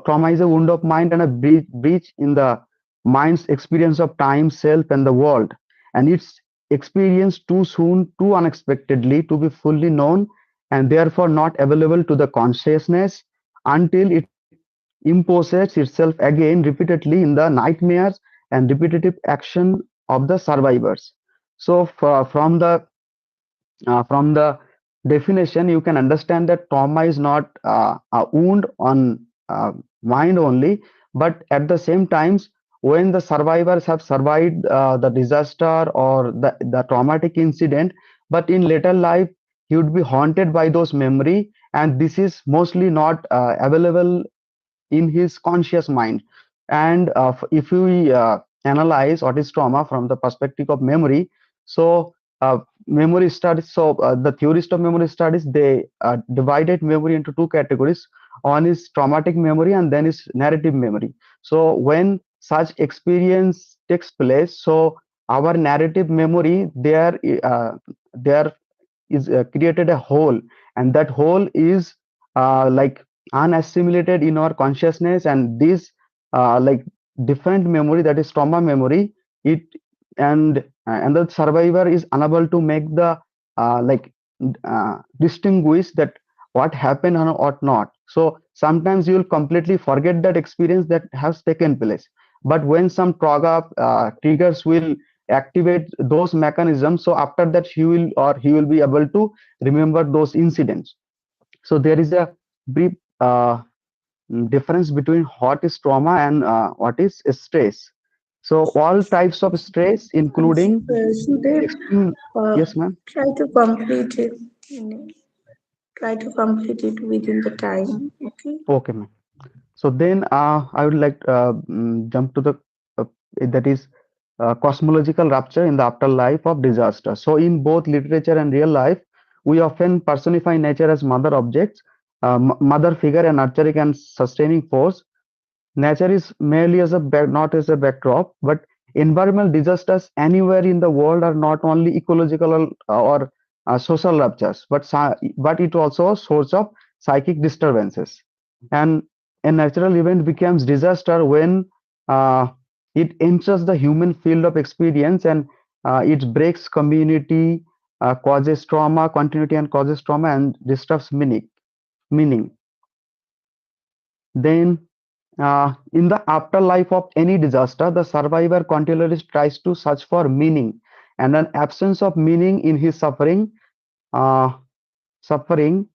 trauma is a wound of mind and a breach in the mind's experience of time, self, and the world, and it's experienced too soon, too unexpectedly to be fully known, and therefore not available to the consciousness until it imposes itself again repeatedly in the nightmares and repetitive action of the survivors. So from the definition, you can understand that trauma is not a wound on mind only, but at the same times, when the survivors have survived the disaster or the traumatic incident, but in later life, he would be haunted by those memory, and this is mostly not available in his conscious mind. And if we analyze what is trauma from the perspective of memory, so memory studies, so the theorists of memory studies, they divided memory into two categories. One is traumatic memory and then is narrative memory. So when such experience takes place, so our narrative memory there is created a hole, and that hole is like unassimilated in our consciousness, and this like different memory, that is trauma memory, it and the survivor is unable to make the like distinguish that what happened and what not. So sometimes you will completely forget that experience that has taken place, but when some trauma triggers will activate those mechanisms, so after that he will be able to remember those incidents. So there is a brief difference between what is trauma and what is stress. So all types of stress, including Sudev, extreme. Yes, ma'am. try to complete it. Try to complete it within the time. Okay. Okay, ma'am. So then I would like to jump to the uh, that is cosmological rupture in the afterlife of disaster. So in both literature and real life, we often personify nature as mother objects, mother figure, and nurturing and sustaining force. Nature is merely as a not as a backdrop, but environmental disasters anywhere in the world are not only ecological or social ruptures, but but it also a source of psychic disturbances. And a natural event becomes disaster when uh, it enters the human field of experience and it breaks community, causes trauma, continuity, and causes trauma and disrupts meaning. Then, in the afterlife of any disaster, the survivor continually tries to search for meaning, and an absence of meaning in his uh, suffering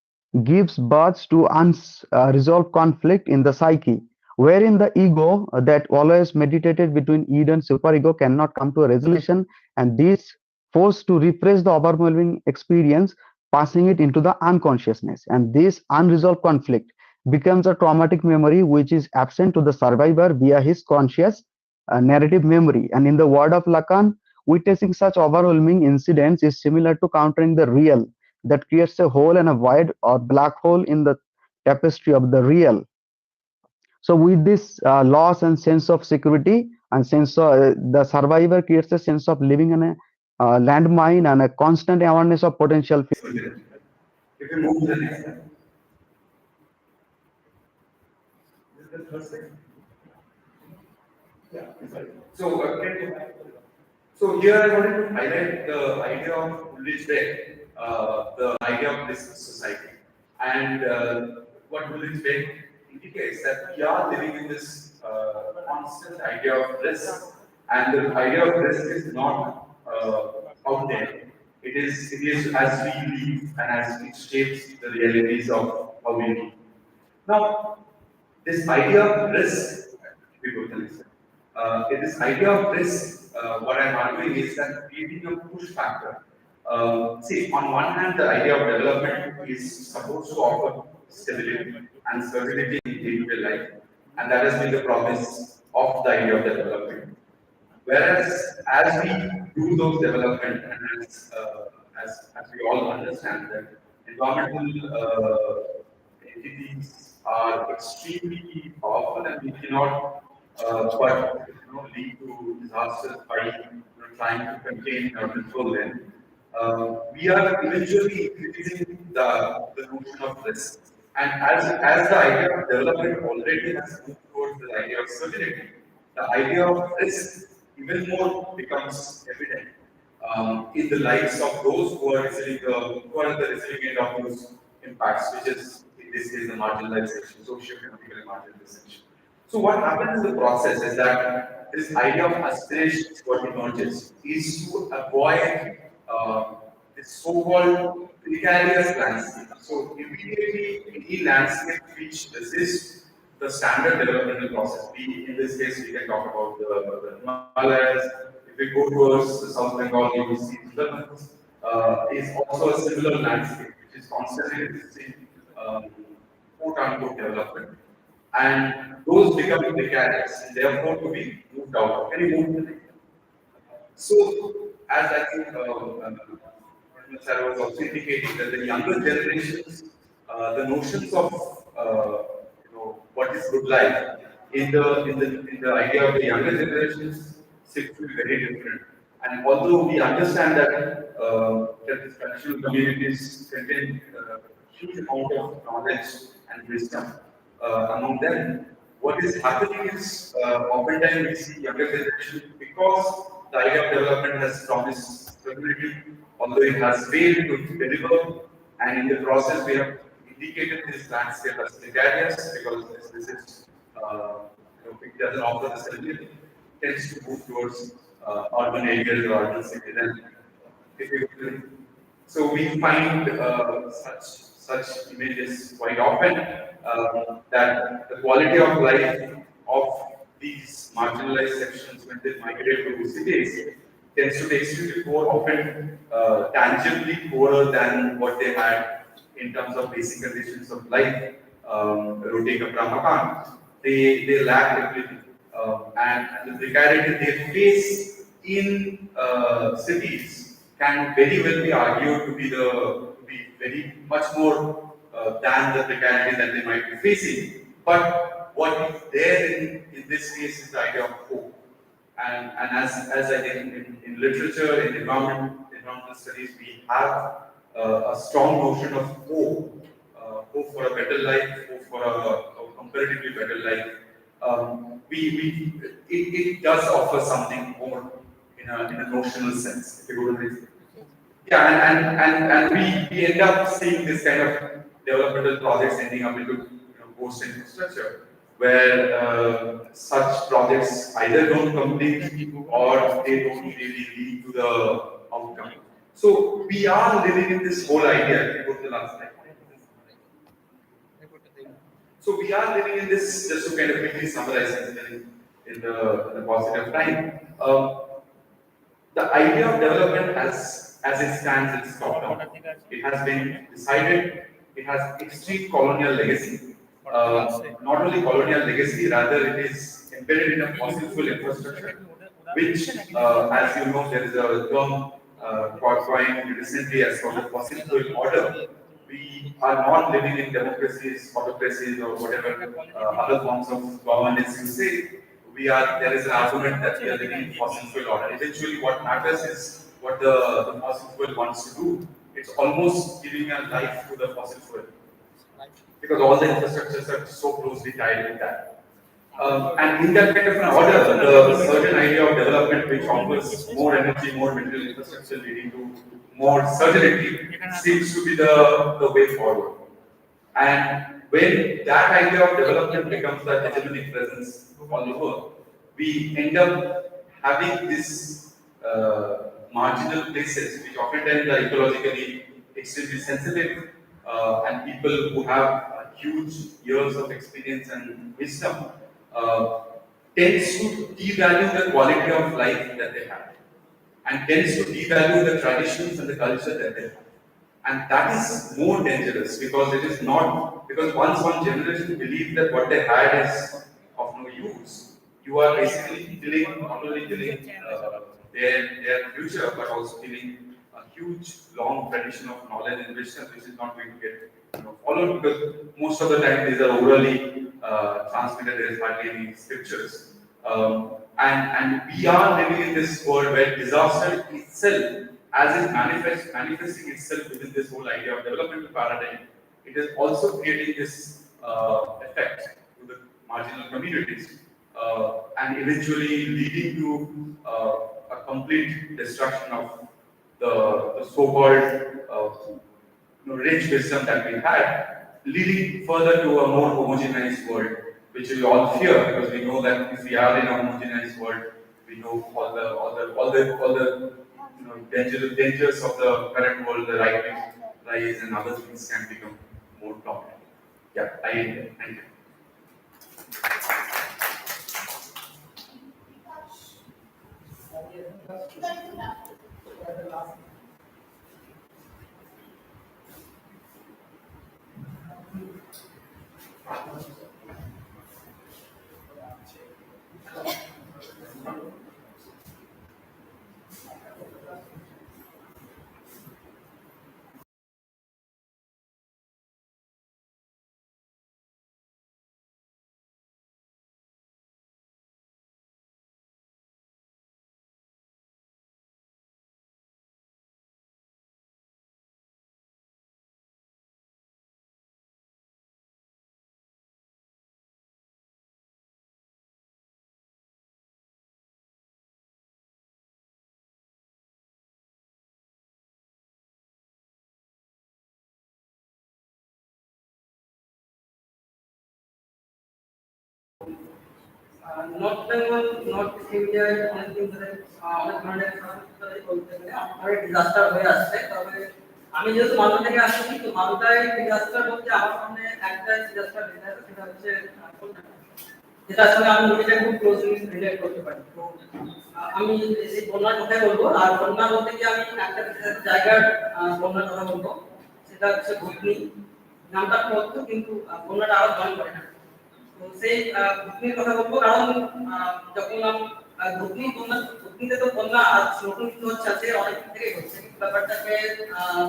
gives birth to unresolved conflict in the psyche, wherein the ego that always meditated between id and superego cannot come to a resolution, and this forced to repress the overwhelming experience, passing it into the unconsciousness. And this unresolved conflict becomes a traumatic memory which is absent to the survivor via his conscious narrative memory. And in the word of Lacan, witnessing such overwhelming incidents is similar to countering the real that creates a hole and a void or black hole in the tapestry of the real. So with this loss and sense of security and sense of the survivor creates a sense of living in a landmine and a constant awareness of potential. If you move to the next slide. This is the third slide. Yeah, sorry. So, so here I wanted to highlight the idea of Ulrich Beck, the idea of risk society. And what Ulrich Beck indicates that we are living in this constant idea of risk, and the idea of risk is not out there. It is as we live and as it shapes the realities of how we live. Now, this idea of risk, we go to the next slide. This idea of risk, what I'm arguing is that creating a push factor. See, on one hand, the idea of development is supposed to offer stability and stability in day-to-day life, and that has been the promise of the idea of development. Whereas, as we do those development, and as we all understand that environmental entities are extremely powerful, and we cannot but lead to disasters by trying to contain or control them. We are eventually increasing the notion of risk. And as the idea of development already has moved towards the idea of certainty, the idea of risk even more becomes evident in the lives of those who are at the receiving end of those impacts, which is in this case the marginalization, socio-economical marginalization. So what happens in the process is that this idea of aspirations what emerges is to avoid this so-called precarious landscape. So immediately any landscape which resists the standard developmental process, in this case we can talk about the Himalayas. If we go towards the South Bengal, you will see Sundarbans is also a similar landscape, which is constantly resisting quote-unquote development. And those become precarious, and therefore to be moved out. Can you move to the next? So, as I think Sir was also indicating that the younger generations, the notions of what is good life in the idea of the younger generations seem to be very different. And although we understand that these traditional communities contain huge amount of knowledge and wisdom among them, what is happening is oftentimes we see younger generation because the idea of development has promised stability, although it has failed to deliver, and in the process we have indicated this landscape as precarious because this is it doesn't offer the stability, tends to move towards urban areas or urban cities. And if you, so we find such images quite often, that the quality of life of these marginalized sections when they migrate to cities tends to be extremely poor, often tangibly poorer than what they had in terms of basic conditions of life. Roti kapra makan, they lack everything, and the precarity they face in cities can very well be argued to be very much more than the precarity that they might be facing. But what is there in this case is the idea of hope. And as I think in literature, in environmental studies, we have a strong notion of hope, hope for a better life, hope for a comparatively better life. It does offer something more in a notional sense. If you go to this. Yeah, and we end up seeing this kind of developmental projects ending up into ghost infrastructure, where such projects either don't complete or they don't really lead to the outcome. So we are living in this whole idea. If you go to the last slide. So we are living in this, just to kind of quickly summarize in the positive time. The idea of development as it stands is top down. It has been decided, it has extreme colonial legacy. Not only colonial legacy, rather it is embedded in a fossil fuel infrastructure, which, as you know, there is a term coined recently as called the fossil fuel order. We are not living in democracies, autocracies, or whatever other forms of governance you say. There is an argument that we are living in fossil fuel order. Eventually, what matters is what the fossil fuel wants to do. It's almost giving a life to the fossil fuel because all the infrastructures are so closely tied with that. And in that kind of an order, the certain idea of development which offers more energy, more material infrastructure leading to more certainty seems to be the way forward. And when that idea of development becomes the hegemonic presence all over, we end up having these marginal places which oftentimes are ecologically extremely sensitive and people who have huge years of experience and wisdom tends to devalue the quality of life that they have and tends to devalue the traditions and the culture that they have. And that is more dangerous because it is not, because once one generation believes that what they had is of no use, you are basically killing, not only killing their future, but also killing a huge, long tradition of knowledge and wisdom, which is not going to get followed because most of the time these are orally transmitted, there is hardly any scriptures. And we are living in this world where disaster itself, as it manifesting itself within this whole idea of developmental paradigm, it is also creating this effect to the marginal communities and eventually leading to a complete destruction of the so-called rich wisdom that we had, leading further to a more homogenized world, which we all fear because we know that if we are in a homogenized world, we know all the dangers of the current world, the right wing rise and other things can become more prominent. Yeah, thank you. North-Bengal, North India অনেক ধরনের অনেক ধরনের disaster হয়ে আসছে তবে আমি যেহেতু মালদা থেকে আসছি, তো মালদায় ডিজাস্টার বলতে আমার সামনে একটা ডিজাস্টার দেখা যাচ্ছে, সেটা হচ্ছে যেটা আসলে আমি নিজেকে খুব ক্লোজলি রিলেট করতে পারি। তো আমি এই বন্যার কথাই বলবো, আর বন্যা বলতে গিয়ে আমি একটা জায়গার বন্যার কথা বলবো, সেটা হচ্ছে ঘুগনি। নামটা মধ্য, কিন্তু বন্যাটা আরো ভয় করে না। তো সেই ঘুগনির কথা বলবো, কারণ যখন ঘুগনিতে তো বন্যা আজ নতুন কিছু হচ্ছে, আছে অনেক থেকে হচ্ছে, ব্যাপারটাকে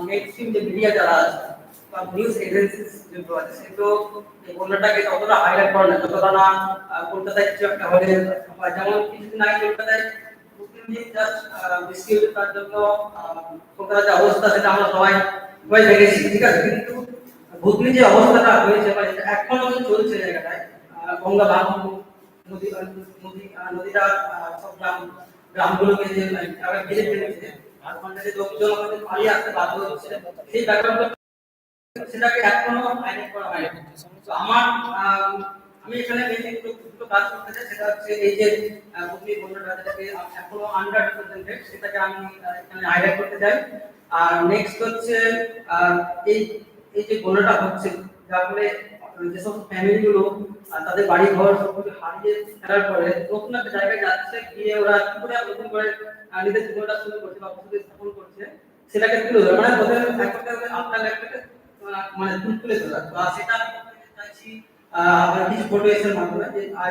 মেইনস্ট্রিম যে মিডিয়া যারা আছে বা নিউজ এজেন্সিস যেগুলো আছে, সেগুলো এই বন্যাটাকে ততটা হাইলাইট করে না, যতটা না কলকাতায় কিছু একটা হলে, যেমন কিছুদিন আগে কলকাতায় বৃষ্টি হচ্ছে, তার জন্য কলকাতার যে অবস্থা সেটা আমরা সবাই দেখেছি, ঠিক আছে। কিন্তু ঘুগনি যে অবস্থাটা হয়েছে, মানে এখনো চলছে জায়গাটায়, গঙ্গা ভাঙন, নদীটা সব গ্রামগুলোকে যে ঘিরে ফেলেছে, আর ওখানে যে লোকজন আমাদের পালিয়ে আসতে বাধ্য হচ্ছে, সেই ব্যাপারগুলো সেটাকে এখনো হাইলাইট করা হয়নি। তো আমি এখানে দুটো কাজ করতে চাই, সেটা হচ্ছে এই যে ঘুগনি বন্যাটা যেটাকে এখনো আন্ডার রিপ্রেজেন্টেড, সেটাকে আমি এখানে হাইলাইট করতে চাই। আর নেক্সট হচ্ছে এই এই যে বন্যাটা হচ্ছে, যার ফলে যেসব ফ্যামিলিগুলো তাদের বাড়ি ঘর সবকিছু হারিয়ে ফেলার পরে নতুন একটা জায়গায় যাচ্ছে, গিয়ে ওরা কি করে নতুন করে নিজেদের জীবনটা শুরু করছে বা ভবিষ্যৎ স্থাপন করছে, সেটাকে তুলে ধরে, মানে ওদের আপনার ল্যাপটপে মানে তুলে ধরা। তো সেটা আমি করতে চাইছি কিছু ফটো এসের মাধ্যমে,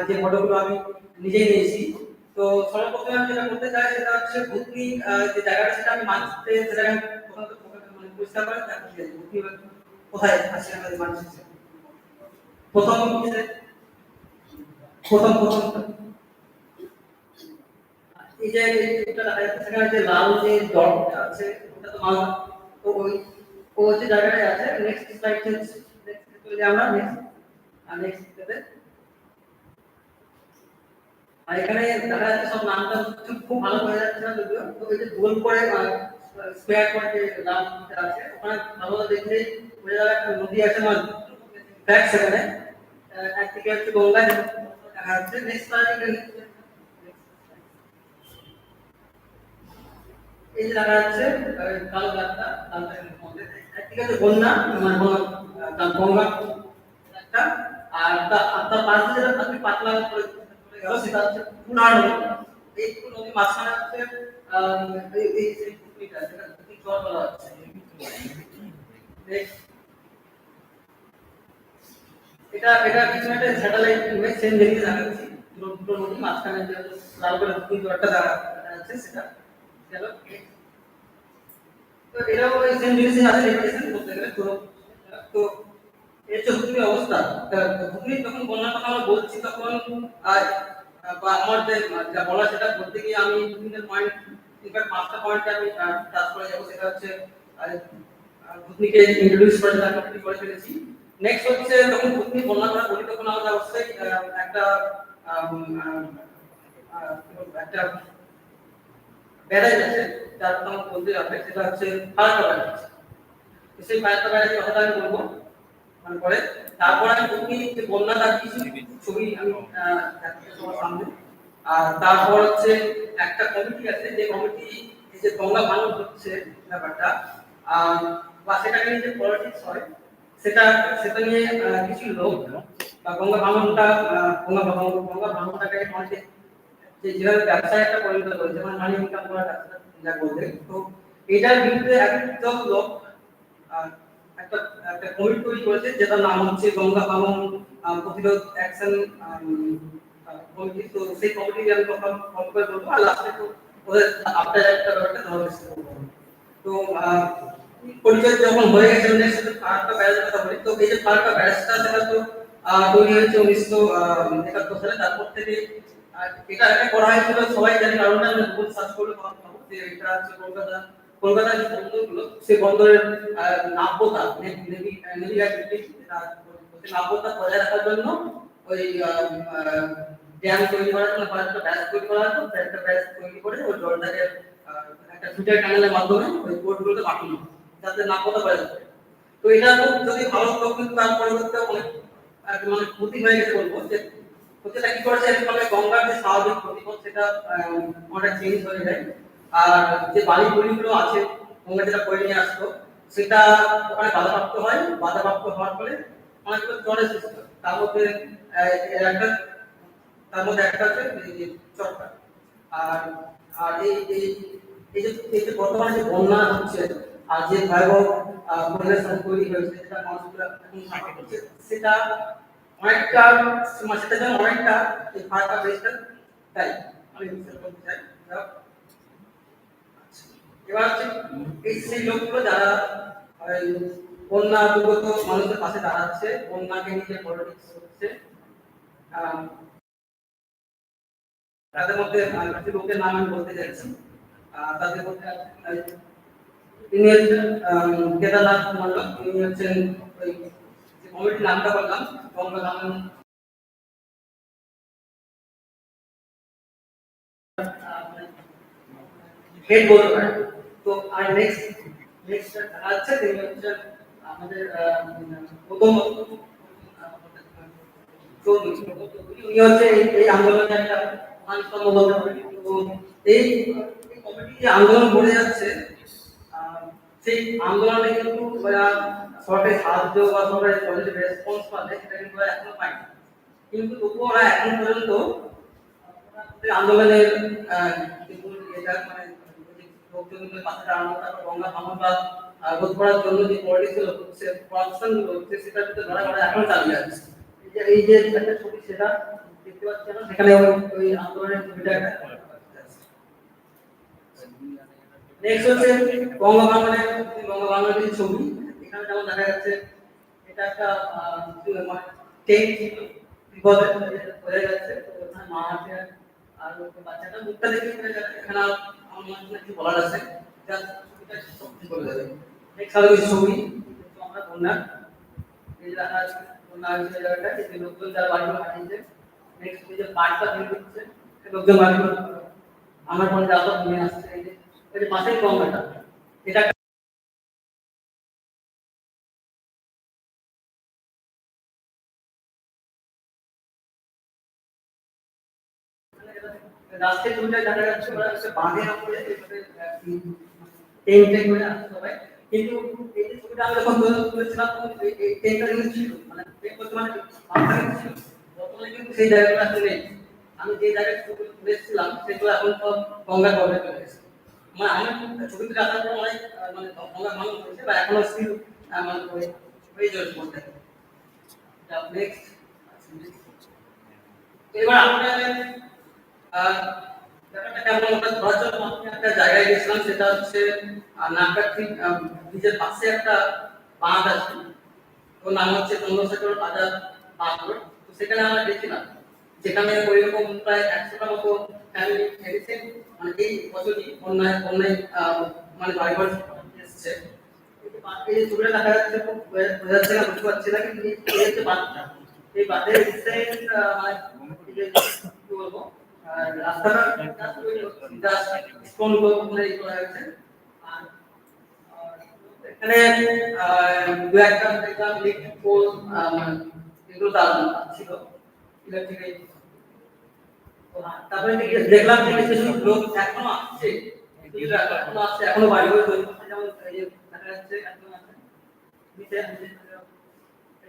যে ফটোগুলো আমি নিজেই নিয়েছি। তো সর্বপ্রথমে আমি যেটা করতে চাই সেটা হচ্ছে ঘুগনি যে জায়গাটা, সেটা আমি মানুষকে সেটাকে মানে পরিষ্কার করে দেখাচ্ছি ঘুগনি কোথায় আছে আমাদের মানুষের। প্রথম এই যে এটা দেখা যাচ্ছে, সেখানে যে লাল যে ডটটা আছে ওটা তো মালদা, তো ও যে জায়গাটায় আছে। নেক্সট স্লাইড চলে যাই আমরা, নেক্সট আর এখানে দেখা যাচ্ছে সব নামটা খুব ভালো বোঝা যাচ্ছে না যদিও, তো এই যে গোল করে স্কোয়ার করে যে নামটা আছে, ওখানে ভালো দেখলে বোঝা যাবে একটা নদী আছে, আমার ব্যাক সেখানে একদিকে হচ্ছে গঙ্গা দেখা যাচ্ছে। নেক্সট এই যে দেখা যাচ্ছে কালো দাগটা, একদিকে হচ্ছে বন্যা, মানে গঙ্গা একটা, আর তার পাশে যেটা আপনি পাতলা করে গেল সেটা হচ্ছে পুনার নদী। এই নদী মাঝখানে হচ্ছে এই যে পুকুরিটা, যেটা জল বলা হচ্ছে। এটা কিছু একটা স্যাটেলাইট ইমেজ সেম দেখতে দেখাচ্ছি, দুটো নদী মাঝখানে যে লাল করে পুকুর একটা দেখা যাচ্ছে, সেটা গেল। তো এটাও সেম জিনিসই আছে রিপ্রেজেন্ট করতে গেলে। তো এই যে হুগলির অবস্থা, হুগলির যখন বন্যার কথা আমরা বলছি, তখন আমার যা বলা সেটা বলতে গিয়ে আমি বিভিন্ন পয়েন্ট, ইনফ্যাক্ট 5টা পয়েন্টে আমি টাচ করে যাবো। সেটা হচ্ছে হুগলিকে ইন্ট্রোডিউস করে করে ফেলেছি। নেক্সট হচ্ছে যখন হুগলি বন্যার কথা বলি, তখন আমরা অবশ্যই একটা একটা ব্যারাজ আছে, যার কথা আমরা বলতে হবে, সেটা হচ্ছে ফারাক্কা ব্যারাজ। সেই ফারাক্কা ব্যারাজের কথাটা আমি বলবো মানে পরে। তারপর আমি হুগলি যে বন্যা তার কিছু ছবি আমি তোমার সামনে। আর তারপর হচ্ছে একটা কমিটি আছে, যে কমিটি এই যে গঙ্গা ভাঙন হচ্ছে ব্যাপারটা, বা সেটাকে নিয়ে যে পলিটিক্স হয়, সেটা নিয়ে কিছু লোক বা গঙ্গা ভাঙনটাকে অনেকে যেভাবে ব্যবসায় একটা পরিণত করেছে, মানে মানি ইনকাম করার ব্যবসা যা বলতে। তো এটার বিরুদ্ধে একদম লোক একটা একটা কমিটি তৈরি করেছে, যেটার নাম হচ্ছে গঙ্গা ভাঙন প্রতিরোধ অ্যাকশন কমিটি। তো সেই কমিটি আমি কথা বলবো, আর লাস্টে তো ওদের আপনার একটা ব্যাপারটা ধরে তো পরিচয় যখন হয়ে গেছে, নেক্সট ফারাক্কা ব্যারাজের কথা বলি। তো এই যে ফারাক্কা ব্যারাজটা, সেটা তো তৈরি হয়েছে 1971 সালে। তারপর থেকে এটা করা হয়েছিল, সবাই জানে, কারণ গুগল সার্চ করলে পাওয়া যাবে যে এটা হচ্ছে কলকাতার যে বন্দরগুলো, সেই বন্দরের নাব্যতা নাব্যতা বজায় রাখার জন্য ওই ড্যাম তৈরি করার জন্য একটা ব্যাস তৈরি করা হতো, একটা ব্যাস তৈরি করে ওই জলটাকে একটা ফিল্টার টানেলের মাধ্যমে ওই পোর্টগুলোতে পাঠানো, যাতে নাব্যতা বজায় থাকে। তো এটা যদি ভালো হতো, কিন্তু তার পরিবর্তে অনেক মানে ক্ষতি হয়ে গেছে বলবো। যে ক্ষতিটা কি করেছে, এর ফলে গঙ্গার যে স্বাভাবিক গতিপথ সেটা অনেক চেঞ্জ হয়ে যায়। আর যে বালি পলিগুলো আছে গঙ্গা যেটা বয়ে নিয়ে আসতো, সেটা ওখানে বাধাপ্রাপ্ত হয়, বাধাপ্রাপ্ত হওয়ার ফলে অনেকগুলো স্তরের সৃষ্টি হয়। তার মধ্যে একটা হচ্ছে চরকা। আর আর এই যে বর্তমানে যে বন্যা হচ্ছে আর যে ভয়াবহ পরিবেশ তৈরি হয়েছে, যেটা মানুষগুলো এখন সাফার করছে, সেটা অনেকটা সেটার জন্য অনেকটা এই ফায়ার বেসটা তাই আমি বিশ্বাস করতে চাই। এবার হচ্ছে এই সেই লোকগুলো যারা বন্যা দুর্গত মানুষের পাশে দাঁড়াচ্ছে, বন্যাকে নিয়ে পলিটিক্স হচ্ছে, তাদের মধ্যে কিছু লোকের নাম আমি বলতে চাইছি। তাদের মধ্যে তিনি হচ্ছেন কেদারনাথ মন্ডল, তিনি হচ্ছেন ওই যে কমিটির নামটা বললাম গঙ্গা হেড বলতে পারে। তো আর নেক্সট আছে তিনি হচ্ছেন আমাদের প্রথম উনি হচ্ছে এই আন্দোলনের একটা অন্যতম বলতে পারি। তো এই কমিটি যে আন্দোলন করে যাচ্ছে, সেই আন্দোলনে কিন্তু সরকারি সাহায্য বা সরকারি পজিটিভ রেসপন্স পাবে, সেটা কিন্তু এখনো পায়নি। কিন্তু তবুও ওরা এখন পর্যন্ত আন্দোলনের এটা মানে লোকজনদের পাশে দাঁড়ানো, তারপর গঙ্গা ভাঙন বা রোধ করার জন্য যে পলিটিক্যাল হচ্ছে, কনসার্ন হচ্ছে, সেটার ভিতরে লড়াই এখনো চালিয়ে যাচ্ছে। এই যে একটা ছবি সেটা দেখতে পাচ্ছি আমরা, সেখানে ওই আন্দোলনের ছবিটা নেক্সট হচ্ছে গঙ্গা ভাঙনের ছবি। এখানে যেমন দেখা যাচ্ছে এটা একটা ট্রেন ছিল, বিপদে হয়ে যাচ্ছে। তো ওখানে মা আছে আর বাচ্চাটা মুখটা দেখে এখানে আমার মনে কিছু বলার আছে, যা ছবিটা সত্যি করে দেবে। নেক্সট হলো ছবি আমরা বন্যা, এই যে দেখা যাচ্ছে বন্যা হয়েছে জায়গাটা, এই লোকজন যারা বাড়িগুলো হারিয়েছে। নেক্সট এই যে বাড়িটা তৈরি হচ্ছে, লোকজন বাড়িগুলো আমার মনে যাওয়া নিয়ে আসছে। এই যে পাশেই গঙ্গাটা, এটা রাস্তায় ছবিটা দেখা যাচ্ছে ওরা হচ্ছে বাঁধে করে ট্রেন করে আসছে সবাই। কিন্তু এই যে ছবিটা আমি যখন তুলেছিলাম এই ট্রেনটা কিন্তু ছিল, মানে বর্তমানে ছিল, বর্তমানে কিন্তু সেই জায়গাটা আসলে নেই। আমি যে জায়গায় ছবি তুলেছিলাম সেগুলো এখন তো গঙ্গার গর্ভে চলে গেছে। মানে আমি ছবিতে আসার পর অনেক মানে গঙ্গা ভাঙন হয়েছে বা এখনো স্টিল মানে হয়ে যাবে বলতে। নেক্সট এবার আপনাদের একটা জায়গায় গেছিলাম, সেটা হচ্ছে নাগরাত্রি ব্রিজের পাশে একটা বাঁধ আছে, ওর নাম হচ্ছে চন্দ্রশেখর বাজার বাঁধ। তো সেখানে আমরা গেছিলাম, যেখানে ওইরকম প্রায় 100টা মতো ফ্যামিলি এসেছে, মানে এই বছরই বন্যায় মানে বাড়িঘর এসেছে। এই ছবিটা দেখা যাচ্ছে, খুব বোঝা যাচ্ছে না, বুঝতে পারছি না, কিন্তু এই হচ্ছে বাঁধটা। এই বাঁধের রিসেন্ট মানে কি বলবো রাস্তাটা জাস্ট স্টোন করে করা হয়েছে। আর এখানে দু একটা দেখলাম ইলেকট্রিক পোল, এগুলো ছিল ইলেকট্রিক। তারপরে দেখলাম যে কিছু লোক এখনো আসছে, এখনো বাড়ি ঘর তৈরি করছে। যেমন এই যে দেখা যাচ্ছে একদম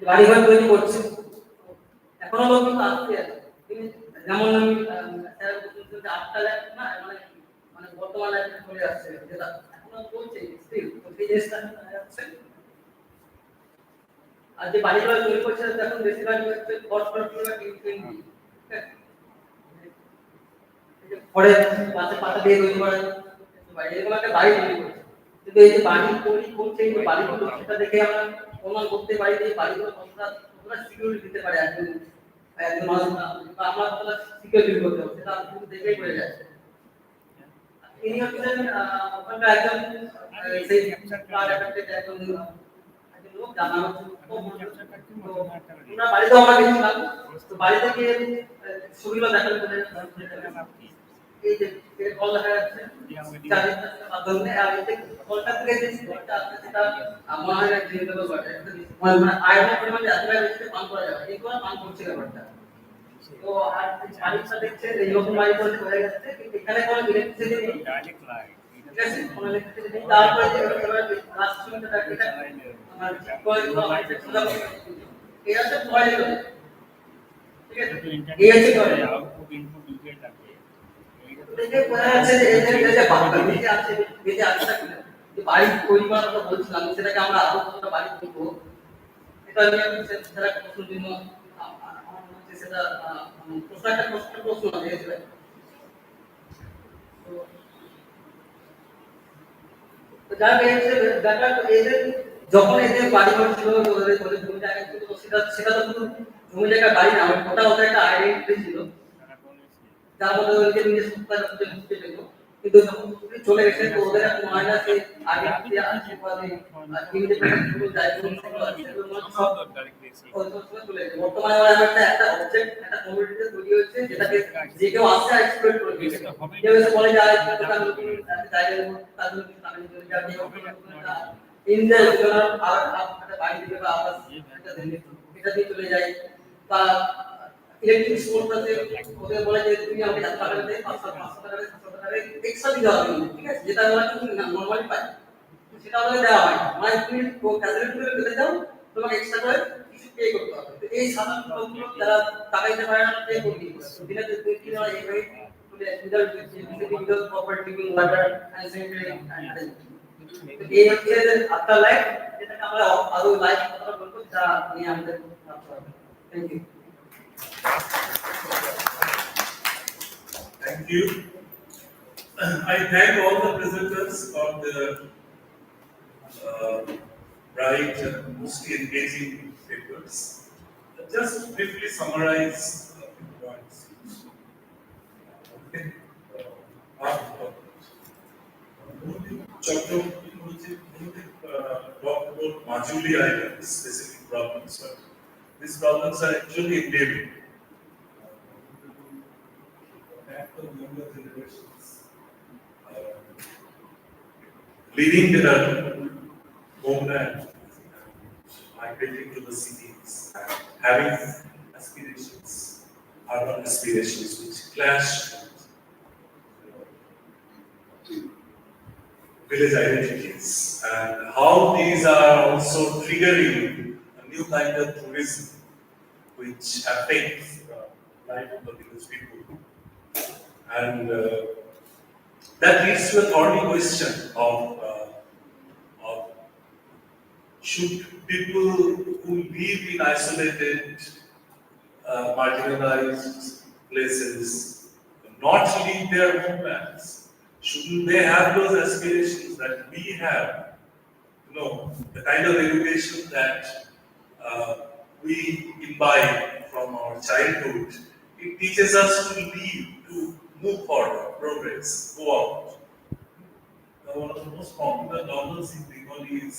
বাড়ি ঘর তৈরি করছে, এখনো লোক কিন্তু আসছে। যেমন আমি আফটারলাইফ না মানে মানে বর্তমান লাইফে চলে আসছে, যেটা এখনো চলছে স্টিল। তো সেই জিনিসটা যাচ্ছে। আর যে বাড়িগুলো তৈরি করছে এখন বেশিরভাগ হচ্ছে পরে পাতা দিয়ে তৈরি করে এরকম একটা বাড়ি তৈরি করছে। কিন্তু এই যে বাড়ি তৈরি করছে, এই বাড়িগুলো সেটা দেখে আমরা অনুমান করতে পারি যে বাড়িগুলো কতটা সিকিউরিটি দিতে পারে একজন মানুষ, বা আমরা কতটা সিকিউরিটি করতে পারবো সেটা কিন্তু দেখেই বোঝা যায়। তিনি হচ্ছেন ওখানকার একজন সেই একজন লোক, যার নাম হচ্ছে আমরা বাড়িতে আমরা গেছিলাম। তো বাড়িতে গিয়ে ছবিগুলো দেখার পরে এই যে কল দেখা যাচ্ছে চারিদিকে মাধ্যমে, আর এই যে কলটা থেকে যে কলটা আছে সেটা মনে হয় না ড্রিঙ্কেবল ওয়াটার, মানে আয়রনের পরিমাণ এতটাই বেশি পান করা যাবে, এইগুলো পান করছে ব্যাপারটা। তো আর বাড়িটা দেখছে এই রকম বাড়ি করতে হয়ে গেছে, কিন্তু এখানে কোনো ইলেকট্রিসিটি নেই, ঠিক আছে, কোনো ইলেকট্রিসিটি নেই। তারপরে রাষ্ট্রীয়তা এটা আমার প্রয়োজন আছে সুযোগ এই আছে প্রয়োজন ঠিক আছে এই আছে আউটপুট ইনপুট দুটোই থাকে দেখে বোঝা যাচ্ছে যে এই যে বার্তা দিতে আছে এই যে আছে যে বাড়ি পরিবার কথা বলছিলাম সেটাকে আমরা আরো কতটা বাড়ি করব এটা নিয়ে সেটা প্রশ্নের জন্য আমার মনে হচ্ছে সেটা প্রশ্ন আছে তো যারা যারা এদের যখন এদের বাড়ি ঘর ছিল ওদের বলে জমি জায়গা ছিল সেটা তো শুধু জমি জায়গা বাড়ি না ওটা ওদের একটা আইডেন্টিটি ছিল যার মধ্যে ওদেরকে নিজের সত্তার খুঁজে বুঝতে পেল কিন্তু যখন চলে গেছে তো ওদের একটা মনে হয় না যে আগে যে আছে ইন্ডিপেন্ডেন্ট দায়িত্ব সব চলে গেছে বর্তমানে ওরা একটা অবজেক্ট একটা কমিউনিটিতে তৈরি হয়েছে যেটাকে যে কেউ আসছে এক্সপ্লোর করে দিয়েছে কেউ এসে বলে যে দোকান নতুন জায়গায় তার জন্য আমি যদি যাই ইন্ডিয়ার আর একটা বাড়ি দিবে বা আবাস এটা দিয়ে চলে যায় বা ইলেকট্রিক স্টোরটাতে ওদের বলে যে তুমি আমাকে এত টাকা দিতে 500 টাকা 700 টাকা এক্সট্রা দিতে হবে ঠিক আছে যেটা আমরা কিন্তু নরমালি পাই সেটা আমাদের দেওয়া হয় মানে তুমি ফ্যাসিলিটি পেতে যাও তোমাকে এক্সট্রা করে কিছু পে করতে হবে তো এই সাধারণ লোকগুলো যারা টাকা দিতে পারে না পে করতে হবে দিনে দুই তিন হয় এইভাবে without proper drinking water and sanitary এই হচ্ছে আফটার লাইফ যেটাকে আমরা আরো লাইফ কথা বলবো যা নিয়ে আমাদের ভাবতে হবে thank you Thank you. I thank all the presenters for the bright and mostly engaging papers. Just briefly summarize a few points. Okay. Talked about Majuli Island, specific problems, but these problems are actually endemic. For younger generations, leaving their homeland, migrating to the cities, and having aspirations, urban aspirations, which clash with village identities, and how these are also triggering a new kind of tourism, which affects the life of the village people. And that leads to a thorny question of should people who live in isolated, marginalized places not leave their homelands? Shouldn't they have those aspirations that we have? You know, the kind of education that we imbibe from our childhood, it teaches us to live, to move forward, progress, go out. One of the most popular novels in Bengali is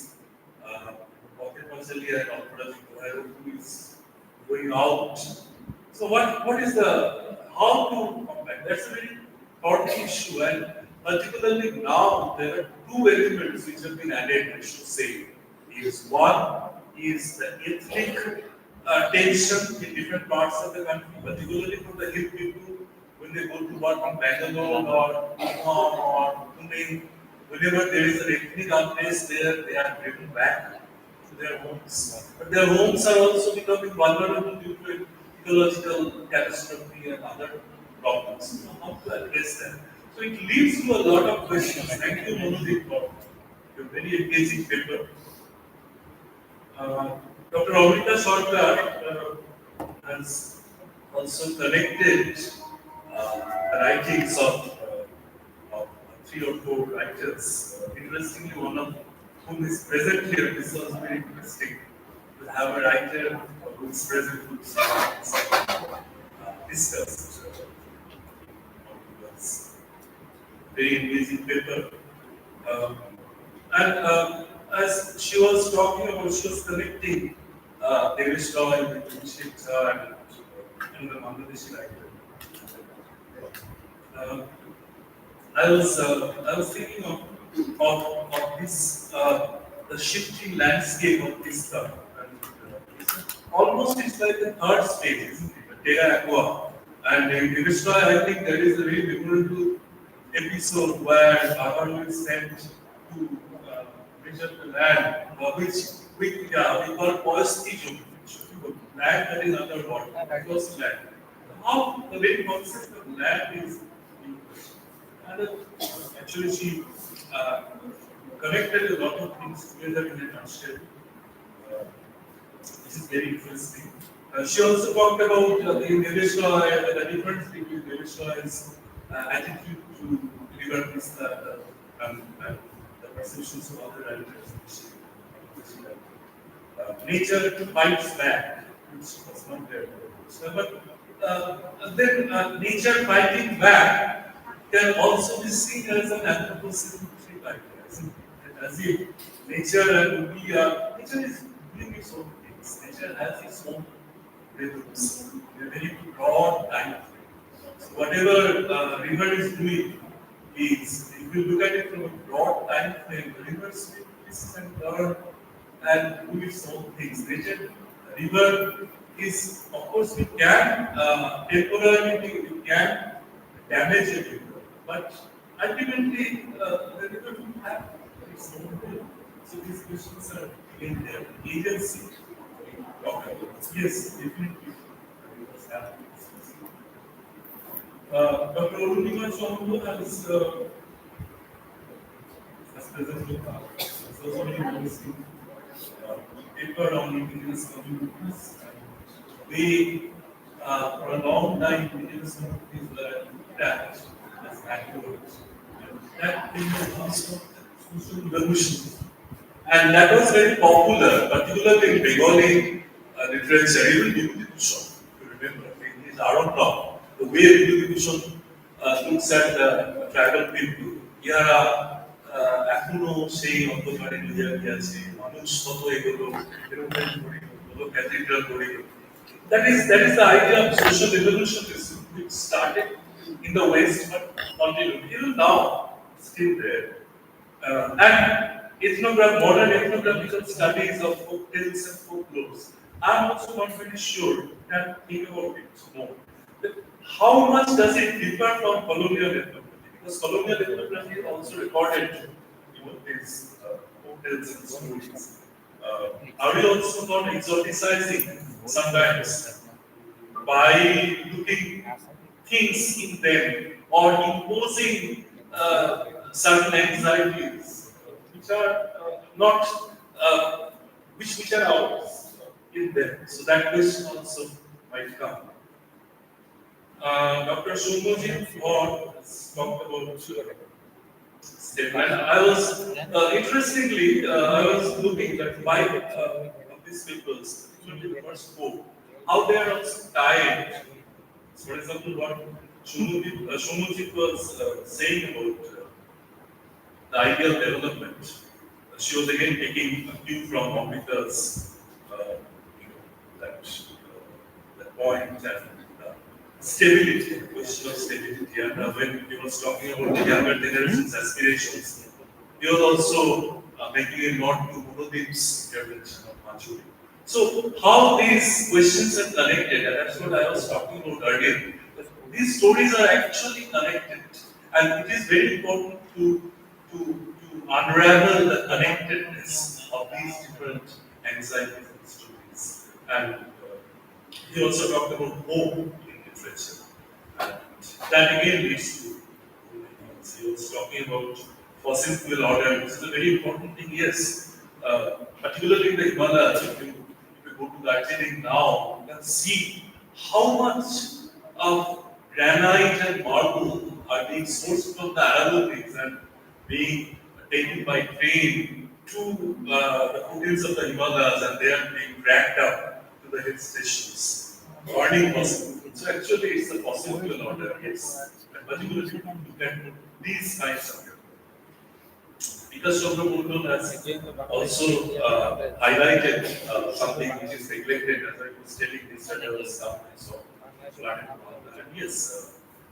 Mahavidyalaya who is going out. So what is how to combat? That's a very important issue, and particularly now there are two elements which have been added, I should say. One is the ethnic tension in different parts of the country, particularly for the hill people. When they go to work in Bangalore or Assam or Pune, whenever there is an ethnic unrest there, they are driven back to their homes. But their homes are also becoming vulnerable due to ecological catastrophe and other problems. So how to address that? So it leads to a lot of questions. Thank you, Manojit, for your very engaging paper. Dr. Amrita Sarkar has also connected the writings of 3 or 4 writers. Interestingly, one of whom is present here. This was very interesting to have a writer who is present who discuss. Very engaging paper. And as she was talking about, she was connecting Davis Roy with Shiksa and the Bangladeshi writer. I was thinking of this the shifting landscape of this stuff. And, almost it's like the third stage, isn't it? The DAIA-2025. And in Davis Roy, I think there is a very memorable episode where Baba is sent to measure the land, which we call poestige, land that is underwater, across land. How the very concept of land is in question. And actually, she connected a lot of things together in a nutshell. This is very interesting. She also talked about the difference between Deveshwara's attitude to regard this and the perceptions of other writers. Nature fights back, which was not there. So, but then nature fighting back can also be seen as an anthropocentric idea. As if nature nature is doing its own things. Nature has its own rhythms, a very broad time frame. So whatever river is doing is, if you look at it from a broad time frame, the rivers will twist and turn and do its own things. Nature, river is, of course, we can temporarily we can damage a river, but ultimately the river will have its own will. So these questions are in their agency. Yes, definitely. Dr. Urunima Chombo has presented so many interesting paper on indigenous communities. We, for a long time, indigenous communities were attacked as backwards. That thing was social revolution. And that was very popular, particularly in Bengali literature, even Dhupguri, if you remember, in his Aron Rock, the way Dhupguri looks at the tribal people. ইয়ারা এখনো সেই অন্ধকারে ডুবে গিয়েছে, মানুষ কত এগুলো aeroplane করে গেল, ক্যাথিড্রাল করে গেল। That is the idea of social revolution which started in the West but continued. Even now, still there. And modern ethnographical studies of folk tales and folklores. I'm also not very sure, and think about it more. How much does it differ from colonial ethnography? Because colonial ethnography also recorded, these folk tales and stories. Are we also not exoticizing sometimes by looking things in them or imposing certain anxieties which are not which are ours in them? So that question also might come. Dr. Shomoji talked about statement. I was interestingly I was looking at five of these papers, particularly the first four, how they are also tied. For example, what Shomoji was saying about the ideal development. She was again taking a cue from Amrita's that point and stability, question of stability. And when he was talking about the younger generation's aspirations, he was also making a nod to Murodip's intervention of Manjuri. So how these questions are connected, and that's what I was talking about earlier. These stories are actually connected, and it is very important to unravel the connectedness of these different anxieties and stories. And he also talked about hope in literature, and that again leads to, he was talking about fossil fuel order, which is a very important thing. Yes, particularly in the Himalayas, if you go to Darjeeling now, you can see how much of granite and marble are being sourced from the Aravallis and being taken by train to the foothills of the Himalayas, and they are being dragged up to the hill stations, burning fossil fuel. So actually, it's a fossil fuel order. Yes, and particularly look at these kinds of people. Because Chandra Mundal has also highlighted something which is neglected, as I was telling this that there was some planet. And yes,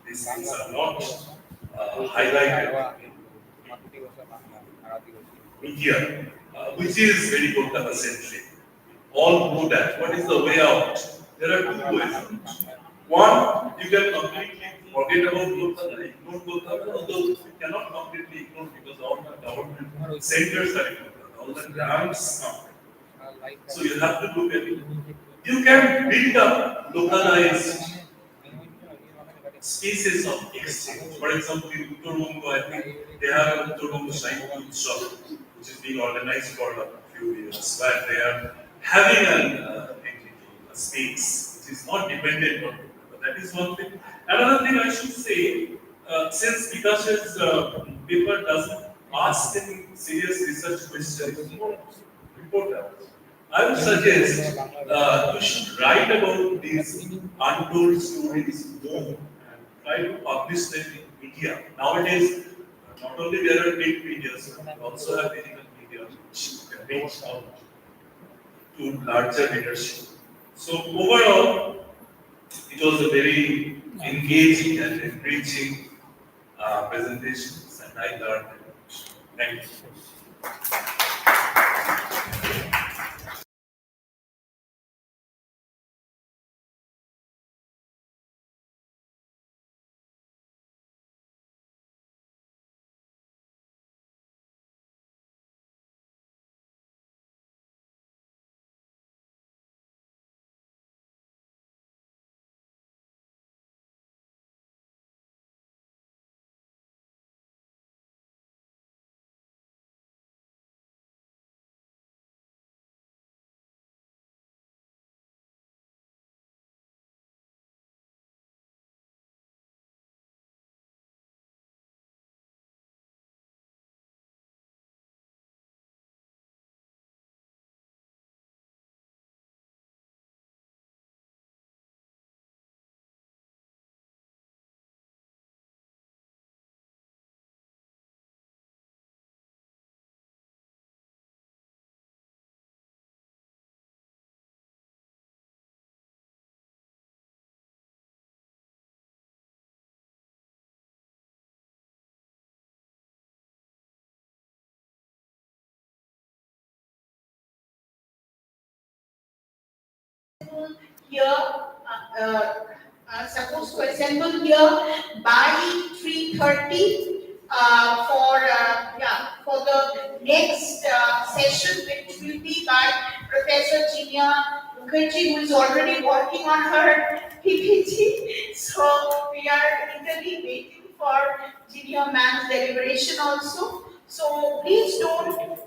these things are not highlighted in media, which is very Kolkata-centric. All know that. What is the way out? There are two ways. One, you can completely forget about Kolkata, ignore Kolkata, although you cannot completely ignore because all the government centers are in Kolkata. all the grants come. So you have to look at it. You can build up localized spaces of exchange. For example, in Toronto, I think they have a Toronto Science Shop, which is being organized for a few years, where they are having a space which is not dependent on it. But that is one thing. Another thing I should say, since Vikash's paper doesn't ask any serious research questions, important. I would suggest you should write about these untold stories more and try to publish them in media. Nowadays, not only there are print media, but also have digital media which can reach out to larger readership. So overall, it was a very engaging and enriching presentation, and I learned a lot. Thank you. Here, supposed to assemble here by 3:30 for the next session, which will be by Professor Jinya Mukherjee, who is already working on her PPT. So we are eagerly waiting for Jinya ma'am's deliberation also. So please don't